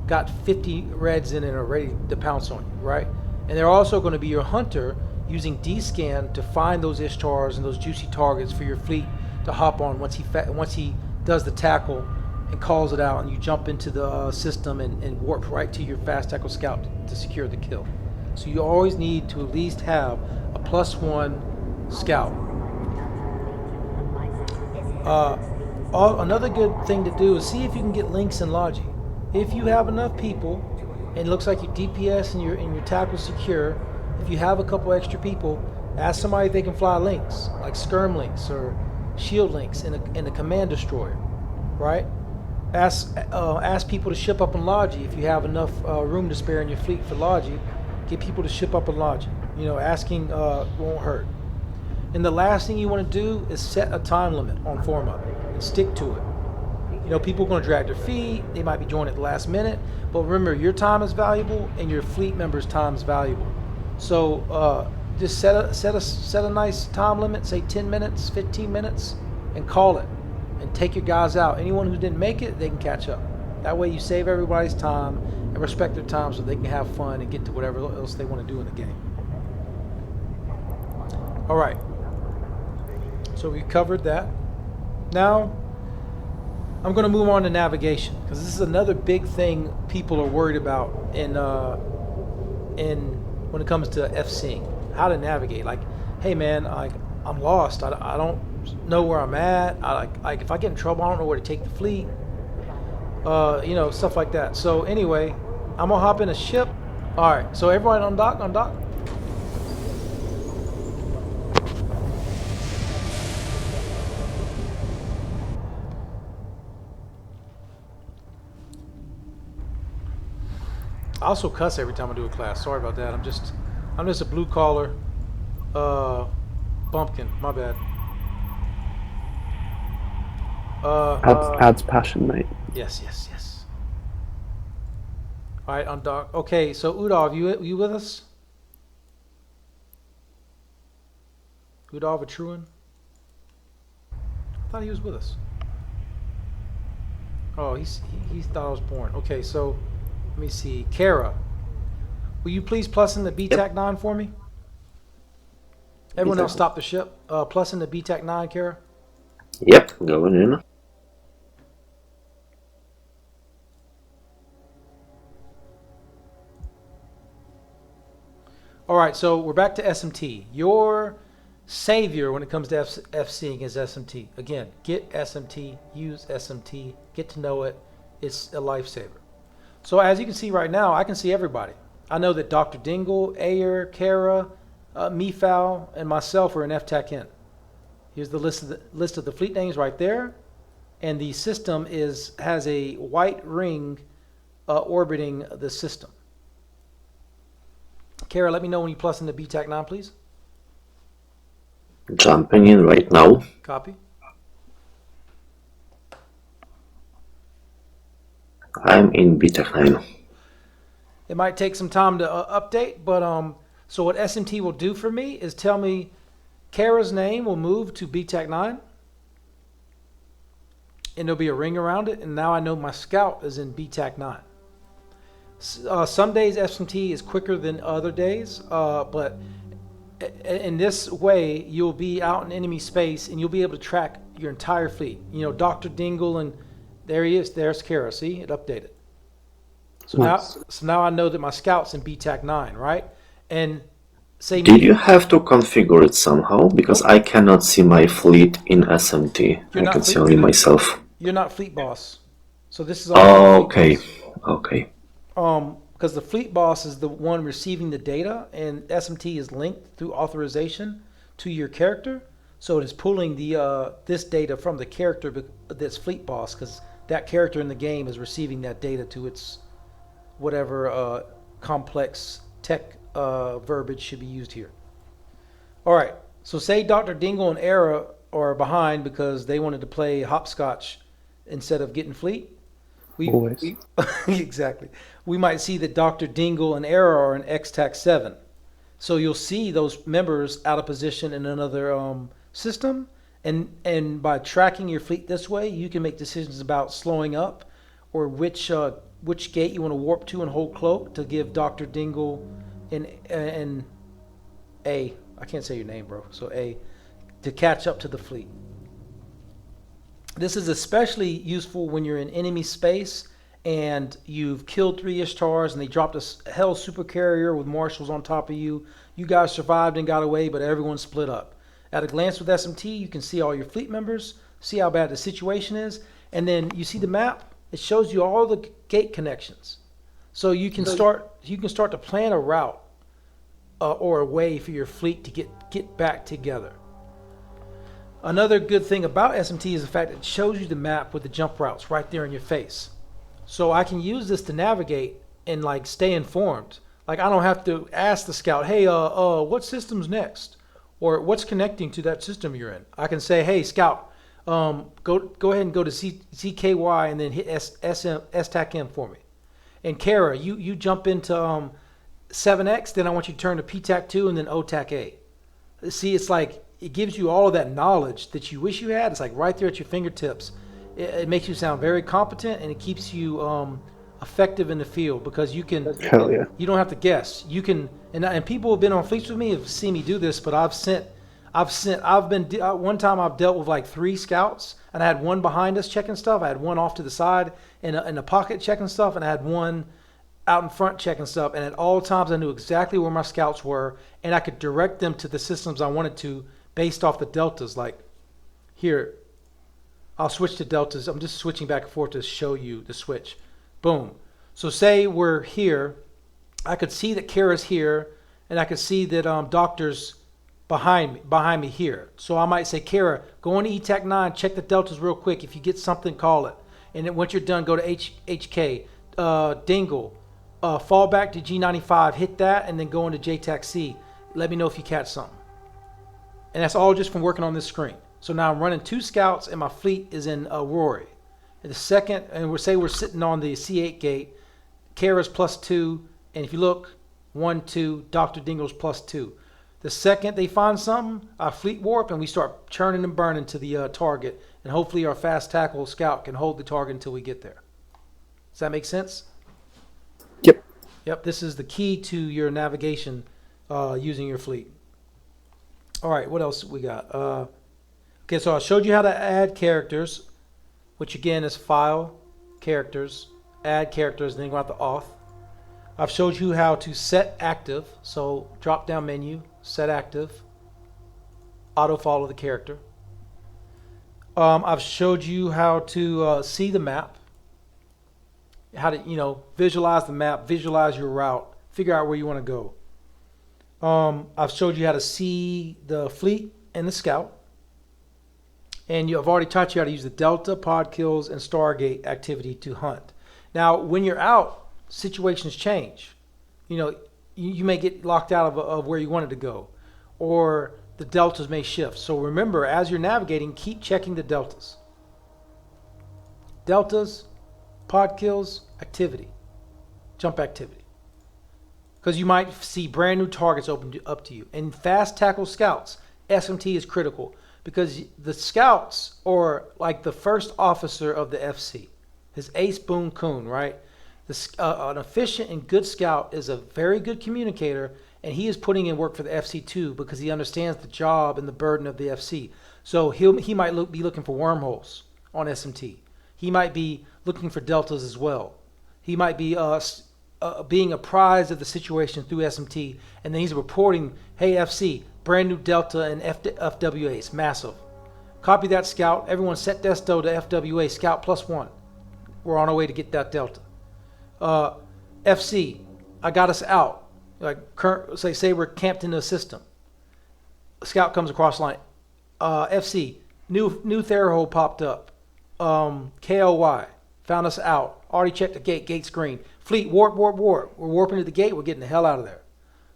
got 50 reds in it and are ready to pounce on you, right? And they're also going to be your hunter using D-scan to find those Ishtars and those juicy targets for your fleet to hop on once he does the tackle and calls it out, and you jump into the system and warp right to your fast tackle scout to secure the kill. So you always need to at least have a +1 scout. Another good thing to do is see if you can get links in Logi. If you have enough people, and it looks like your DPS and your tackle secure, if you have a couple extra people, ask somebody if they can fly links, like skirm links or shield links in a command destroyer, right? Ask people to ship up in Logi if you have enough room to spare in your fleet for Logi. Get people to ship up in Logi. You know, asking won't hurt. And the last thing you want to do is set a time limit on form up and stick to it. You know, people are going to drag their feet. They might be joining at the last minute. But remember, your time is valuable and your fleet members' time is valuable. So just set a nice time limit, say 10 minutes, 15 minutes, and call it. And take your guys out. Anyone who didn't make it, they can catch up. That way you save everybody's time and respect their time so they can have fun and get to whatever else they want to do in the game. All right. So we covered that. Now, I'm going to move on to navigation, because this is another big thing people are worried about in when it comes to FCing. How to navigate. Like, hey man, I'm lost. I don't know where I'm at. If I get in trouble, I don't know where to take the fleet. You know, stuff like that. So anyway, I'm gonna hop in a ship. All right. So everyone on dock. I also cuss every time I do a class. Sorry about that. I'm just a blue collar bumpkin. My bad. Adds passion, mate. Yes. All right, on dock. Okay, so Udov, you with us? Udov Atruan? I thought he was with us. Oh, he thought I was born. Okay, so let me see. Kara, will you please plus in the BTAC 9 for me? Everyone else stop the ship. Plus in the BTAC 9, Kara. Yep, going in. All right, so we're back to SMT. Your savior when it comes to FCing is SMT. Again, get SMT, use SMT, get to know it. It's a lifesaver. So as you can see right now, I can see everybody. I know that Dr. Dingle, Ayer, Kara, Mifal, and myself are in FTAC-N. Here's the list of the fleet names right there, and the system has a white ring orbiting the system. Kara, let me know when you plus into BTAC-9, please. Jumping in right now. Copy. I'm in BTAC-9. It might take some time to update, but so what SMT will do for me is tell me Kara's name will move to BTAC-9, and there'll be a ring around it, and now I know my scout is in BTAC-9. Some days SMT is quicker than other days, but in this way you'll be out in enemy space and you'll be able to track your entire fleet. You know, Dr. Dingle, and there he is. There's Kara. See, it updated. So now I know that my scout's in BTAC-9, right? And say, did you have to configure it somehow? Because I cannot see my fleet in SMT. I can see only myself. You're not fleet boss, so this is all. Okay. Okay. Because the fleet boss is the one receiving the data, and SMT is linked through authorization to your character, so it is pulling the this data from the character that's fleet boss, because that character in the game is receiving that data to its whatever complex tech verbiage should be used here. All right, so say Dr. Dingle and Era are behind because they wanted to play hopscotch instead of getting fleet. Exactly. We might see that Dr. Dingle and Era are in XTAC-7. So you'll see those members out of position in another system. And by tracking your fleet this way, you can make decisions about slowing up or which gate you want to warp to and hold cloak to give Dr. Dingle and A, I can't say your name, bro, so A, to catch up to the fleet. This is especially useful when you're in enemy space and you've killed 3 Ishtars and they dropped a hell super carrier with marshals on top of you. You guys survived and got away, but everyone split up. At a glance with SMT, you can see all your fleet members, see how bad the situation is, and then you see the map. It shows you all the gate connections. So you can start to plan a route or a way for your fleet to get back together. Another good thing about SMT is the fact that it shows you the map with the jump routes right there in your face. So I can use this to navigate and like stay informed. Like I don't have to ask the scout, hey, what system's next? Or what's connecting to that system you're in? I can say, hey, scout, go ahead and go to ZKY and then hit STAC-M for me. And Kara, you jump into 7X, then I want you to turn to PTAC-2 and then OTAC-A. See, it's like, it gives you all of that knowledge that you wish you had. It's like right there at your fingertips. It makes you sound very competent, and it keeps you effective in the field because you can. Hell yeah. You don't have to guess. You can, and people who have been on fleets with me have seen me do this. But one time I've dealt with like 3 scouts, and I had one behind us checking stuff. I had one off to the side in a pocket checking stuff, and I had one out in front checking stuff. And at all times I knew exactly where my scouts were, and I could direct them to the systems I wanted to. Based off the deltas, like here, I'll switch to deltas. I'm just switching back and forth to show you the switch. Boom. So say we're here. I could see that Kara's here, and I could see that Doctor's behind me here. So I might say, Kara, go on to ETAC-9, check the deltas real quick. If you get something, call it. And then once you're done, go to HK, Dingle, fall back to G95, hit that, and then go into JTAC-C. Let me know if you catch something. And that's all just from working on this screen. So now I'm running 2 scouts and my fleet is in Rory. And the second, and we're sitting on the C8 gate, Kara's +2, and if you look, 1, 2, Dr. Dingle's +2. The second they find something, I fleet warp and we start churning and burning to the target, and hopefully our fast tackle scout can hold the target until we get there. Does that make sense? Yep. Yep, this is the key to your navigation using your fleet. All right, what else we got? Okay, so I showed you how to add characters, which again is File, Characters, Add Characters, then go out to Auth. I've showed you how to set active, so drop down menu, set active, auto follow the character. I've showed you how to see the map. how to, visualize the map, visualize your route, figure out where you want to go. I've showed you how to see the fleet and the scout. And I've already taught you how to use the Delta, pod kills, and Stargate activity to hunt. Now, when you're out, situations change. You may get locked out of where you wanted to go, or the deltas may shift. So remember, as you're navigating, keep checking the deltas. Deltas, pod kills, activity, jump activity. Because you might see brand new targets open up to you. And fast tackle scouts, SMT is critical, because the scouts are like the first officer of the FC. His ace boon coon, right? An efficient and good scout is a very good communicator, and he is putting in work for the FC2 because he understands the job and the burden of the FC. So he might be looking for wormholes on SMT. He might be looking for deltas as well. He might be being apprised of the situation through SMT, and then he's reporting, hey, FC, brand new delta and FWAs, massive. Copy that, scout. Everyone set desto to FWA, scout +1. We're on our way to get that delta. FC, I got us out. Like say we're camped in a system. Scout comes across line. FC, new Thera hole popped up. KOY, found us out. Already checked the gate's green. Fleet, warp. We're warping to the gate. We're getting the hell out of there.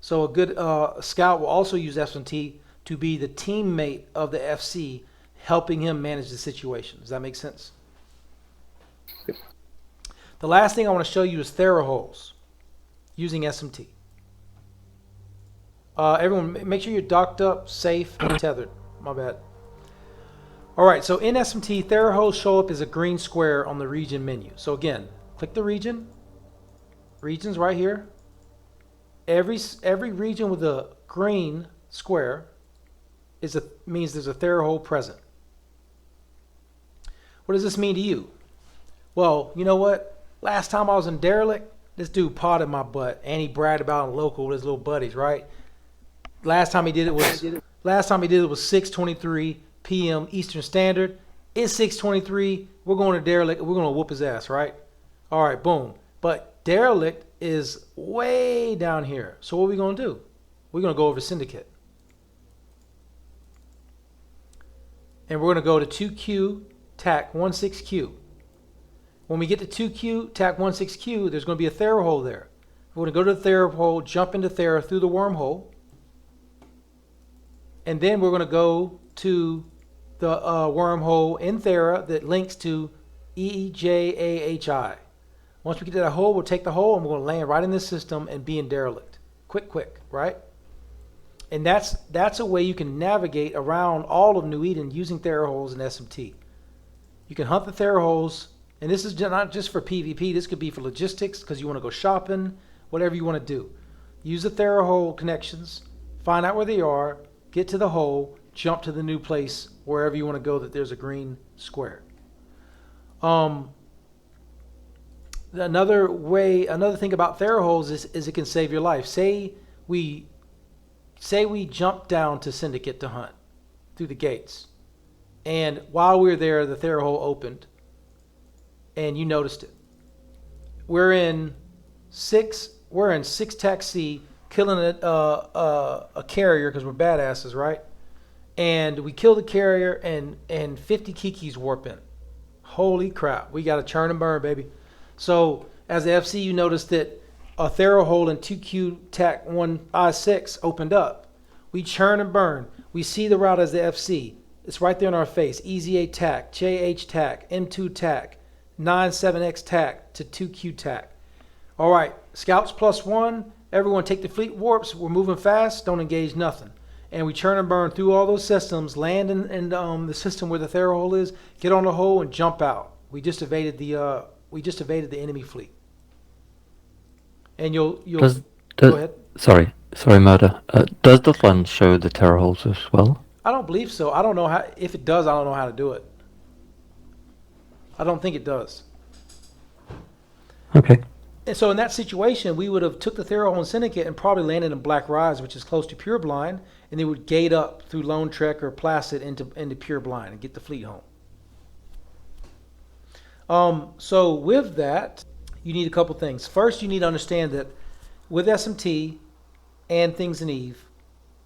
So a good scout will also use S&T to be the teammate of the FC, helping him manage the situation. Does that make sense? The last thing I want to show you is Thera holes using SMT. Everyone, make sure you're docked up, safe, and tethered. My bad. All right, so in SMT, Thera holes show up as a green square on the region menu. So again, click the region. Region's right here. Every region with a green square means there's a Thera hole present. What does this mean to you? Well, you know what? Last time I was in Derelict, this dude potted my butt, and he bragged about it local with his little buddies, right? Last time he did it was 6:23 p.m. Eastern Standard. It's 6:23. We're going to Derelict. We're going to whoop his ass, right? All right, boom. But Derelict is way down here. So what are we going to do? We're going to go over to Syndicate. And we're going to go to 2Q, TAC 16Q. When we get to 2Q, TAC 16Q, there's going to be a Thera hole there. We're going to go to the Thera hole, jump into Thera through the wormhole. And then we're going to go to the wormhole in Thera that links to EJAHI. Once we get to that hole, we'll take the hole and we're going to land right in this system and be in Derelict. Quick, right? And that's a way you can navigate around all of New Eden using Thera holes and SMT. You can hunt the Thera holes, and this is not just for PvP. This could be for logistics because you want to go shopping, whatever you want to do. Use the Thera hole connections, find out where they are, get to the hole, jump to the new place wherever you want to go that there's a green square. Another thing about Thera holes is it can save your life. Say we jump down to Syndicate to hunt through the gates, and while we were there, the Thera hole opened, and you noticed it. We're in 6 taxi, killing a carrier because we're badasses, right? And we kill the carrier, and 50 Kikis warp in. Holy crap! We got to churn and burn, baby. So as the FC, you noticed that a Thera hole in 2Q TAC 156 opened up. We churn and burn. We see the route as the FC. It's right there in our face. EZA TAC, JH TAC, M2 TAC, 97X TAC to 2Q TAC. All right, scouts +1. Everyone take the fleet warps. We're moving fast. Don't engage nothing. And we churn and burn through all those systems, land in the system where the Thera hole is, get on the hole, and jump out. We just evaded the enemy fleet. And you'll go ahead. Sorry, Murda. Does DOTLAN show the Thera holes as well? I don't believe so. I don't know how. If it does, I don't know how to do it. I don't think it does. Okay. And so in that situation, we would have took the Thera hole in Syndicate and probably landed in Black Rise, which is close to Pure Blind, and they would gate up through Lone Trek or Placid into Pure Blind and get the fleet home. So with that, you need a couple things. First, you need to understand that with SMT and things in Eve,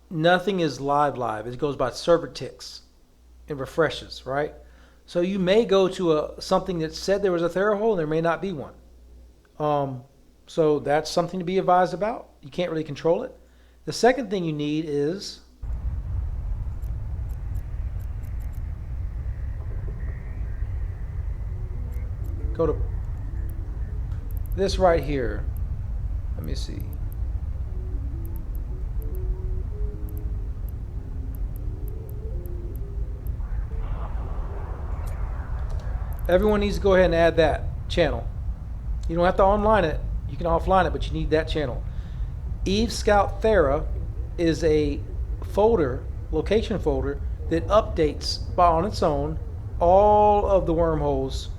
nothing is live. It goes by server ticks and refreshes, right? So you may go to something that said there was a Thera hole and there may not be one. So that's something to be advised about. You can't really control it. The second thing you need is go to this right here. Let me see. Everyone needs to go ahead and add that channel. You don't have to online it. You can offline it, but you need that channel. Eve Scout Thera is a folder, location folder, that updates on its own all of the wormholes,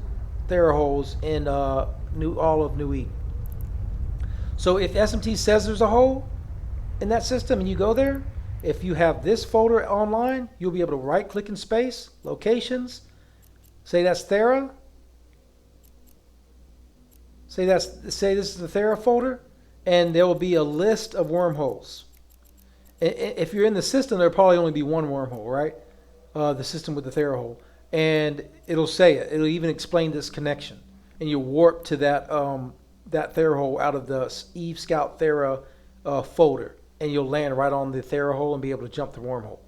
Thera holes in all of New Eden. So if SMT says there's a hole in that system and you go there, if you have this folder online, you'll be able to right-click in space, locations, say that's Thera. Say this is the Thera folder, and there will be a list of wormholes. If you're in the system, there'll probably only be one wormhole, right? The system with the Thera hole, and it'll say it. It'll even explain this connection, and you'll warp to that that Thera hole out of the Eve Scout Thera folder, and you'll land right on the Thera hole and be able to jump the wormhole.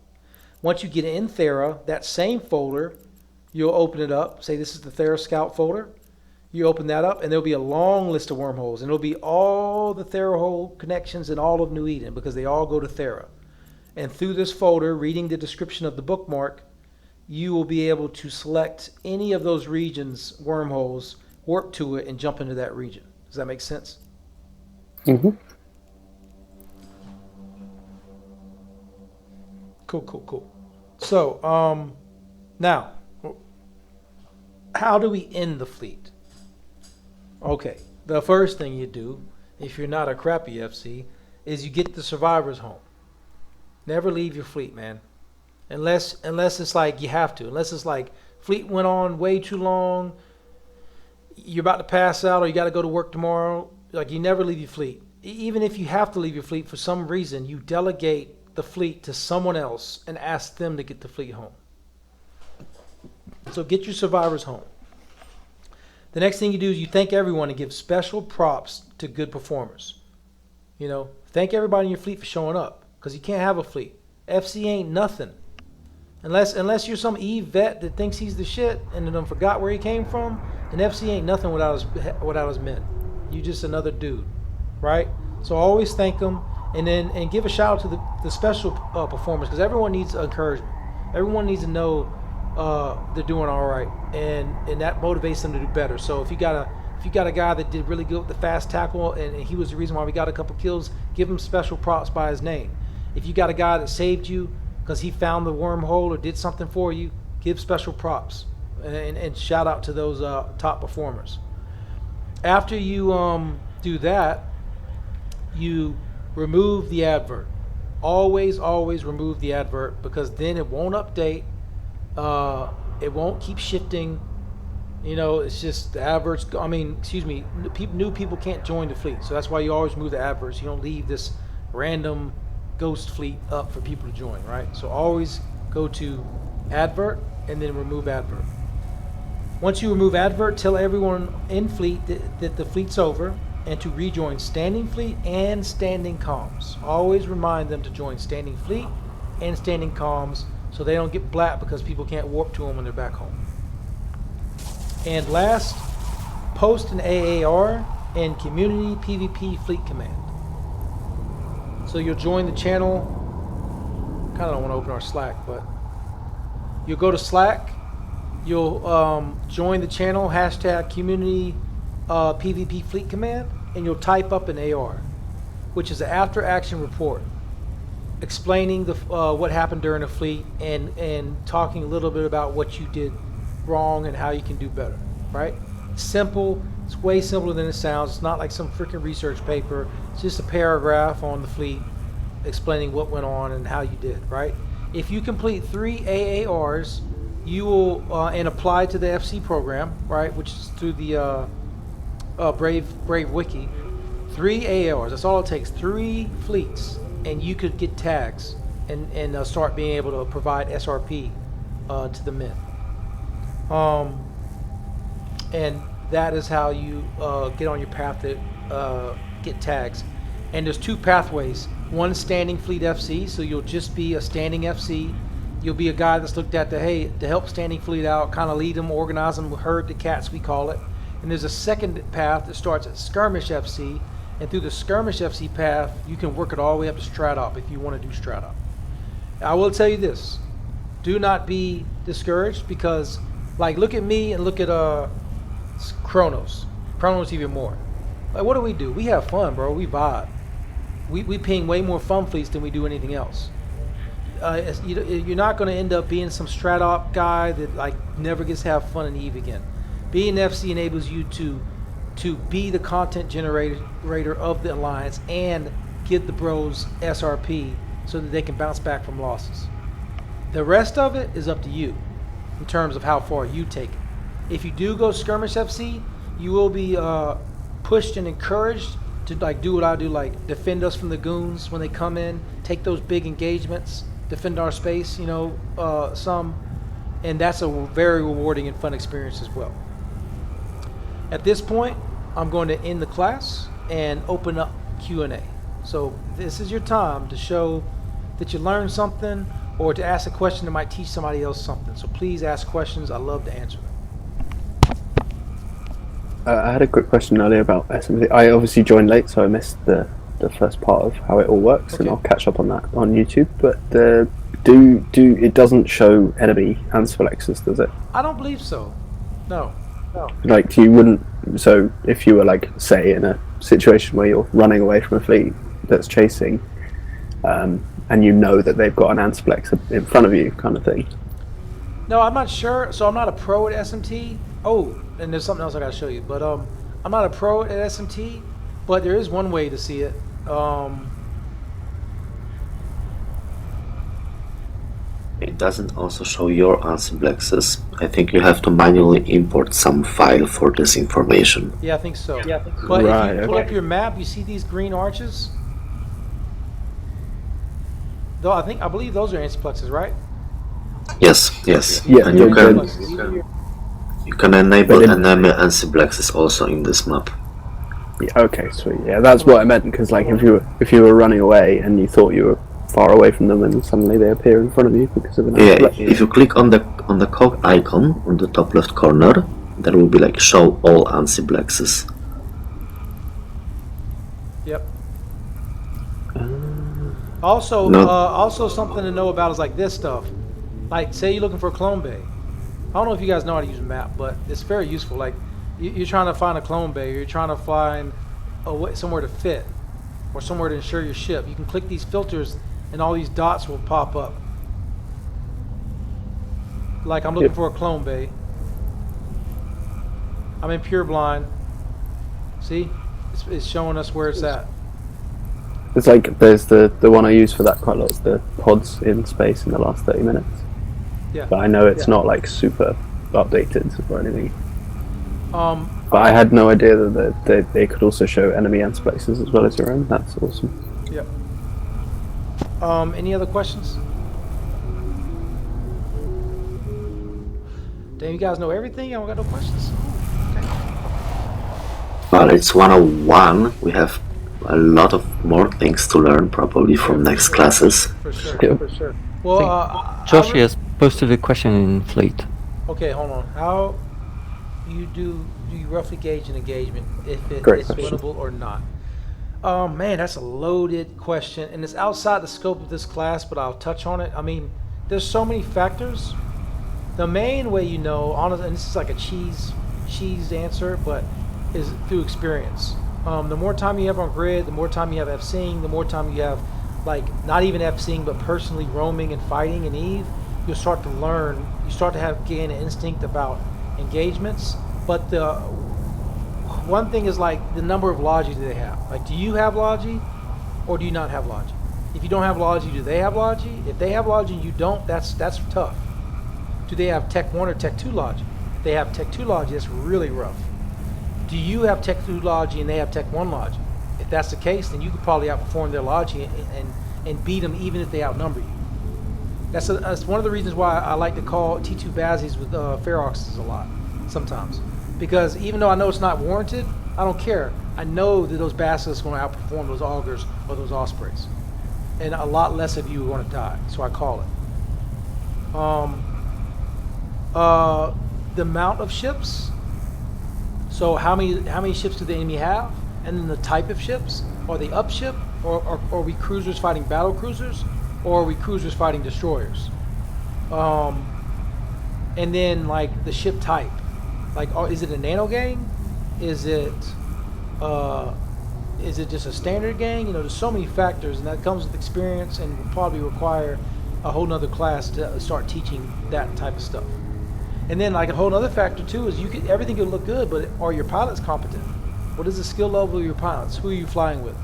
Once you get in Thera, that same folder, you'll open it up. Say this is the Thera Scout folder. You open that up, and there'll be a long list of wormholes, and it'll be all the Thera hole connections in all of New Eden because they all go to Thera. And through this folder, reading the description of the bookmark, you will be able to select any of those regions, wormholes, warp to it, and jump into that region. Does that make sense? Mm-hmm. Cool. So, now, how do we end the fleet? Okay, the first thing you do, if you're not a crappy FC, is you get the survivors home. Never leave your fleet, man. Unless it's like you have to. Unless it's like fleet went on way too long, you're about to pass out, or you got to go to work tomorrow. Like, you never leave your fleet. Even if you have to leave your fleet for some reason, you delegate the fleet to someone else and ask them to get the fleet home. So get your survivors home. The next thing you do is you thank everyone and give special props to good performers. You know, thank everybody in your fleet for showing up, because you can't have a fleet. FC ain't nothing. Unless you're some Eve vet that thinks he's the shit and then forgot where he came from, then FC ain't nothing without his men. You just another dude, right? So always thank them, and give a shout out to the special performers, because everyone needs encouragement. Everyone needs to know they're doing all right, and that motivates them to do better. So if you got a guy that did really good with the fast tackle, and he was the reason why we got a couple kills, give him special props by his name. If you got a guy that saved you because he found the wormhole or did something for you, give special props and shout out to those top performers. After you do that, you remove the advert. Always remove the advert, because then it won't update. It won't keep shifting. You know, it's just the adverts. New people can't join the fleet, so that's why you always move the adverts. You don't leave this random ghost fleet up for people to join, right? So always go to advert and then remove advert. Once you remove advert, tell everyone in fleet that the fleet's over and to rejoin standing fleet and standing comms. Always remind them to join standing fleet and standing comms, so they don't get black because people can't warp to them when they're back home. And last, post an AAR and community PvP fleet command. So you'll join the channel. Kind of don't want to open our Slack, but you'll go to Slack. You'll join the channel, hashtag community PvP fleet command, and you'll type up an AR, which is an after action report, explaining what happened during the fleet and talking a little bit about what you did wrong and how you can do better, right? Simple. It's way simpler than it sounds. It's not like some freaking research paper. It's just a paragraph on the fleet explaining what went on and how you did, right? If you complete 3 AARs, you will and apply to the FC program, right, which is through the Brave Wiki, 3 ARs. That's all it takes. 3 fleets, and you could get tags and start being able to provide SRP to the men. And that is how you get on your path to get tags. And there's 2 pathways. One, standing fleet FC, so you'll just be a standing FC. You'll be a guy that's looked at to help standing fleet out, kind of lead them, organize them, herd the cats, we call it. And there's a second path that starts at skirmish FC, and through the skirmish FC path, you can work it all the way up to strat op if you want to do strat op. I will tell you this: do not be discouraged, because, like, look at me and look at Chronos even more. Like, what do? We have fun, bro. We vibe. We ping way more fun fleets than we do anything else. You're not going to end up being some strat op guy that like never gets to have fun in EVE again. Being FC enables you to be the content generator of the alliance and give the bros SRP so that they can bounce back from losses. The rest of it is up to you in terms of how far you take it. If you do go skirmish FC, you will be pushed and encouraged to like do what I do, like defend us from the goons when they come in, take those big engagements, defend our space, and that's a very rewarding and fun experience as well. At this point, I'm going to end the class and open up Q&A. So this is your time to show that you learned something or to ask a question that might teach somebody else something. So please ask questions. I love to answer them. I had a quick question earlier about SMT. I obviously joined late, so I missed the first part of how it all works, and I'll catch up on that on YouTube. But it doesn't show enemy ansiblexes, does it? I don't believe so. No. Like, you wouldn't. So if you were, like, say, in a situation where you're running away from a fleet that's chasing, and you know that they've got an ansiblex in front of you, kind of thing. No, I'm not sure. So I'm not a pro at SMT. Oh, and there's something else I got to show you. But I'm not a pro at SMT, but there is one way to see it. It doesn't also show your ansiblexes. I think you have to manually import some file for this information. Yeah, I think so. But if you pull up your map, you see these green arches? Though I believe those are ansiplexes, right? Yes. Yeah, and you can enable enemy ansiblexes also in this map. Yeah, okay, sweet. Yeah, that's what I meant, because like if you were running away and you thought you were far away from them and suddenly they appear in front of you because of an ansiblex. If you click on the cog icon on the top left corner, there will be like show all ansiblexes. Yep. Also something to know about is like this stuff. Like, say you're looking for a clone bay. I don't know if you guys know how to use a map, but it's very useful. Like, you're trying to find a clone bay, or you're trying to find somewhere to fit, or somewhere to insure your ship. You can click these filters, and all these dots will pop up. Like, I'm looking for a clone bay. I'm in pure blind. See? It's showing us where it's at. It's like, there's the one I use for that quite a lot, is the pods in space in the last 30 minutes. Yeah. But I know it's not like super updated or anything. But I had no idea that they could also show enemy ansiblexes as well as your own. That's awesome. Yep. Any other questions? Damn, you guys know everything? I don't got no questions. Okay. Well, it's 101. We have a lot of more things to learn probably from next classes. For sure. Yep. For sure. Well, Josh has posted a question in Fleet. Okay, hold on. How do you roughly gauge an engagement if it's winnable or not? Man, that's a loaded question, and it's outside the scope of this class, but I'll touch on it. I mean, there's so many factors. The main way you know, honestly, and this is like a cheese answer, but is through experience. The more time you have on grid, the more time you have FCing, the more time you have, like, not even FCing, but personally roaming and fighting in EVE, you'll start to learn, gain an instinct about engagements. But the one thing is, like, the number of logi do they have? Like, do you have logi or do you not have logi? If you don't have logi, do they have logi? If they have logi and you don't, that's tough. Do they have Tech 1 or Tech 2 logi? If they have Tech 2 logi, that's really rough. do you have Tech 2 logi and they have Tech 1 logi? If that's the case, then you could probably outperform their logi and beat them even if they outnumber you. That's one of the reasons why I like to call T2 Bazzies with Feroxes a lot sometimes. Because even though I know it's not warranted, I don't care. I know that those Basilisks are going to outperform those Augurs or those Ospreys. And a lot less of you are going to die, so I call it. The amount of ships, so how many ships do the enemy have? And then the type of ships. Are they up ship? Or are we cruisers fighting battle cruisers? Or are we cruisers fighting destroyers? And then like the ship type. Like, is it a nano gang? Is it just a standard gang? You know, there's so many factors, and that comes with experience, and will probably require a whole nother class to start teaching that type of stuff. And then like a whole other factor too is everything could look good, but are your pilots competent? What is the skill level of your pilots? Who are you flying with?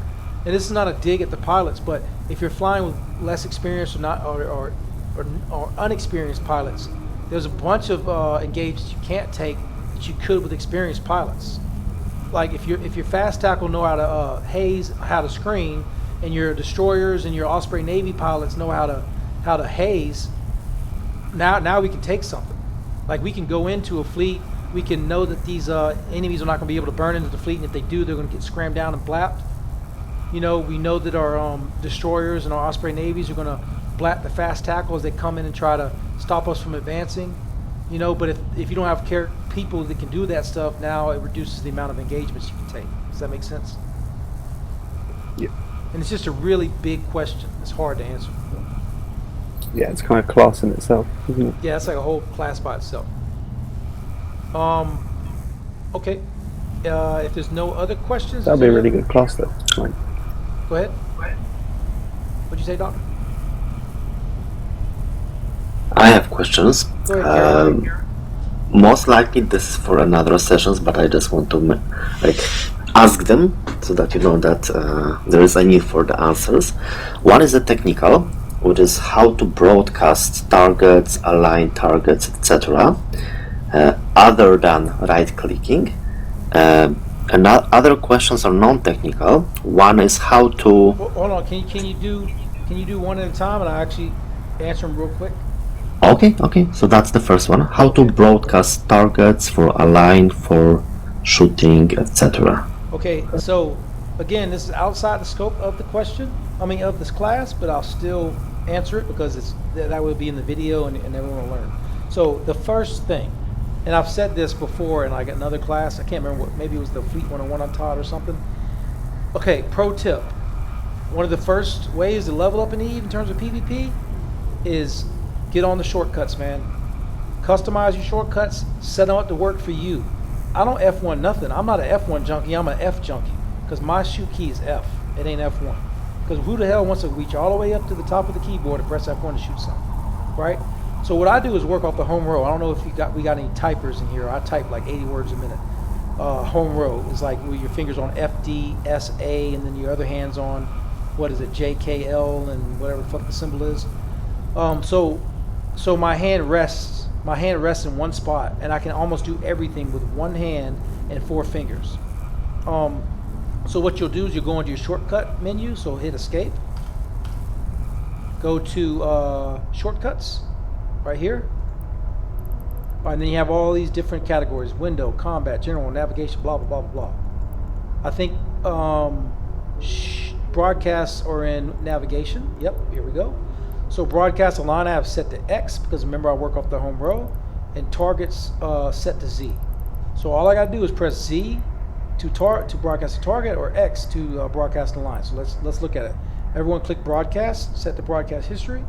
And this is not a dig at the pilots, but if you're flying with less experienced or unexperienced pilots, there's a bunch of engagements you can't take that you could with experienced pilots. Like if your fast tackle know how to haze, how to screen, and your destroyers and your Osprey Navy pilots know how to haze, now we can take something. Like we can go into a fleet, we can know that these enemies are not going to be able to burn into the fleet, and if they do, they're going to get scrammed down and blapped. You know, we know that our destroyers and our Osprey Navies are going to blap the fast tackle as they come in and try to stop us from advancing. You know, but if you don't have people that can do that stuff, now it reduces the amount of engagements you can take. Does that make sense? Yeah. And it's just a really big question. It's hard to answer. Yeah, it's kind of class in itself, isn't it? Yeah, it's like a whole class by itself. Okay. If there's no other questions, That'll be a really good class, though. Fine. Go ahead. What'd you say, Doctor? I have questions. Go ahead, Gary. Most likely this is for another sessions, but I just want to ask them so that you know that there is a need for the answers. One is the technical, which is how to broadcast targets, align targets, etc. Other than right-clicking. And other questions are non-technical. One is how to. Hold on. Can you do one at a time, and I actually answer them real quick? Okay. So that's the first one. How to broadcast targets for align, for shooting, etc. Okay. So again, this is outside the scope of the question. Of this class, but I'll still answer it because that will be in the video, and everyone will learn. So the first thing, and I've said this before in like another class, I can't remember what, maybe it was the Fleet 101 on Todd or something. Okay, pro tip. One of the first ways to level up in EVE in terms of PvP is get on the shortcuts, man. Customize your shortcuts, set them up to work for you. I don't F1 nothing. I'm not an F1 junkie, I'm an F junkie. Because my shoot key is F, it ain't F1. Because who the hell wants to reach all the way up to the top of the keyboard and press F1 to shoot something, right? So what I do is work off the home row. I don't know if we got any typers in here. I type like 80 words a minute. Home row is like where your fingers on FD, SA, and then your other hand's on, what is it, JKL and whatever the fuck the symbol is. So my hand rests in one spot, and I can almost do everything with one hand and 4 fingers. So what you'll do is you'll go into your shortcut menu, so hit escape. Go to shortcuts, right here. And then you have all these different categories: window, combat, general, navigation, blah, blah, blah, blah, blah. I think broadcasts are in navigation. Yep, here we go. So broadcast align I have set to X, because remember I work off the home row, and targets set to Z. So all I gotta do is press Z to broadcast a target, or X to broadcast a line. So let's look at it. Everyone click broadcast, set the broadcast history.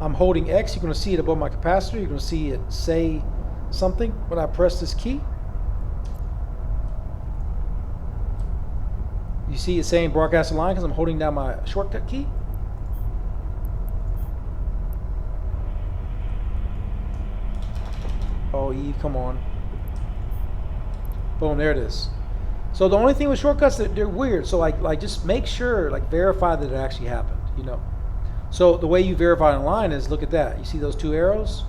I'm holding X, you're gonna see it above my capacitor, you're gonna see it say something when I press this key. You see it saying broadcast a line because I'm holding down my shortcut key. Oh, Eve, come on. Boom, there it is. So the only thing with shortcuts, they're weird. So like just make sure, verify that it actually happened, you know. So the way you verify an align is, look at that. You see those 2 arrows?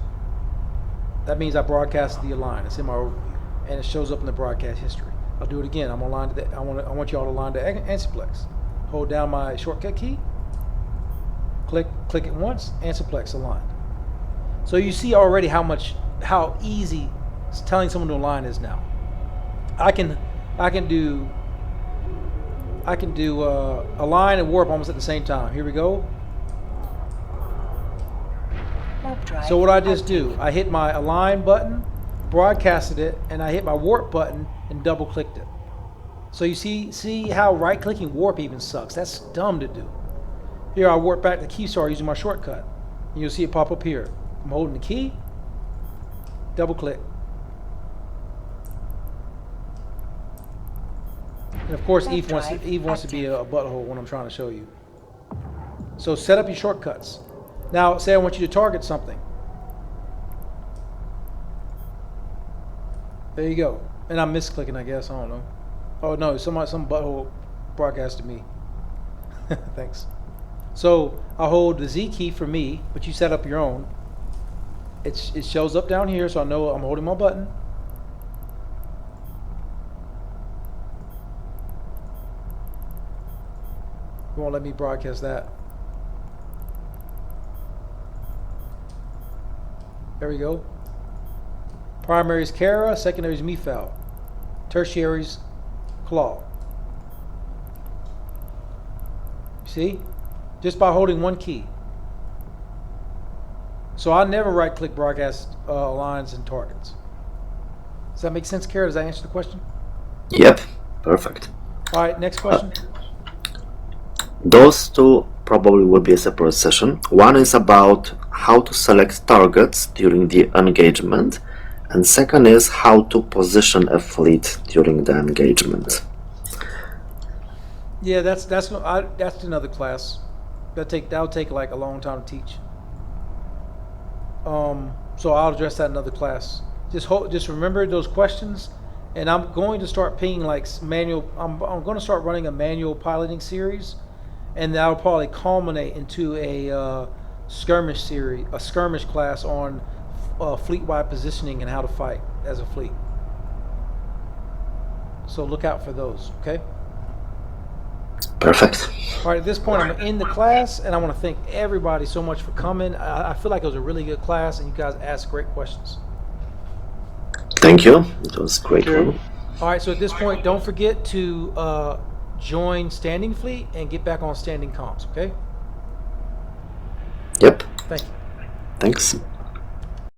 That means I broadcasted the align. It's in my overview, and it shows up in the broadcast history. I'll do it again. I'm aligned to the, I want y'all to align to Ansiplex. Hold down my shortcut key. Click it once. Ansiplex aligned. So you see already how easy telling someone to align is now. I can do align and warp almost at the same time. Here we go. So what I just do, I hit my align button, broadcasted it, and I hit my warp button and double clicked it. So you see how right clicking warp even sucks. That's dumb to do. Here I warp back to the key star using my shortcut. And you'll see it pop up here. I'm holding the key, double click. And of course Eve wants to be a butthole when I'm trying to show you. So set up your shortcuts. Now say I want you to target something. There you go. And I'm misclicking, I guess. I don't know. Oh no, some butthole broadcasted me. Thanks. So I'll hold the Z key for me, but you set up your own. It shows up down here, so I know I'm holding my button. It won't let me broadcast that. There we go. Primary is Thera, secondary is Mifal, tertiary is Claw. See? Just by holding one key. So I never right-click broadcast lines and targets. Does that make sense, Kara? Does that answer the question? Yep, perfect. All right, next question. Those two probably will be a separate session. One is about how to select targets during the engagement, and second is how to position a fleet during the engagement. Yeah, that's another class. That'll take like a long time to teach. So I'll address that in another class. Just remember those questions, and I'm going to start pinging like manual. I'm going to start running a manual piloting series, and that'll probably culminate into a skirmish series, a skirmish class on fleet-wide positioning and how to fight as a fleet. So look out for those. Okay. Perfect. All right, at this point, I'm going to end the class, and I want to thank everybody so much for coming. I feel like it was a really good class, and you guys asked great questions. Thank you. It was great one. All right, so at this point, don't forget to join Standing Fleet and get back on Standing Comms, okay? Yep. Thank you. Thanks.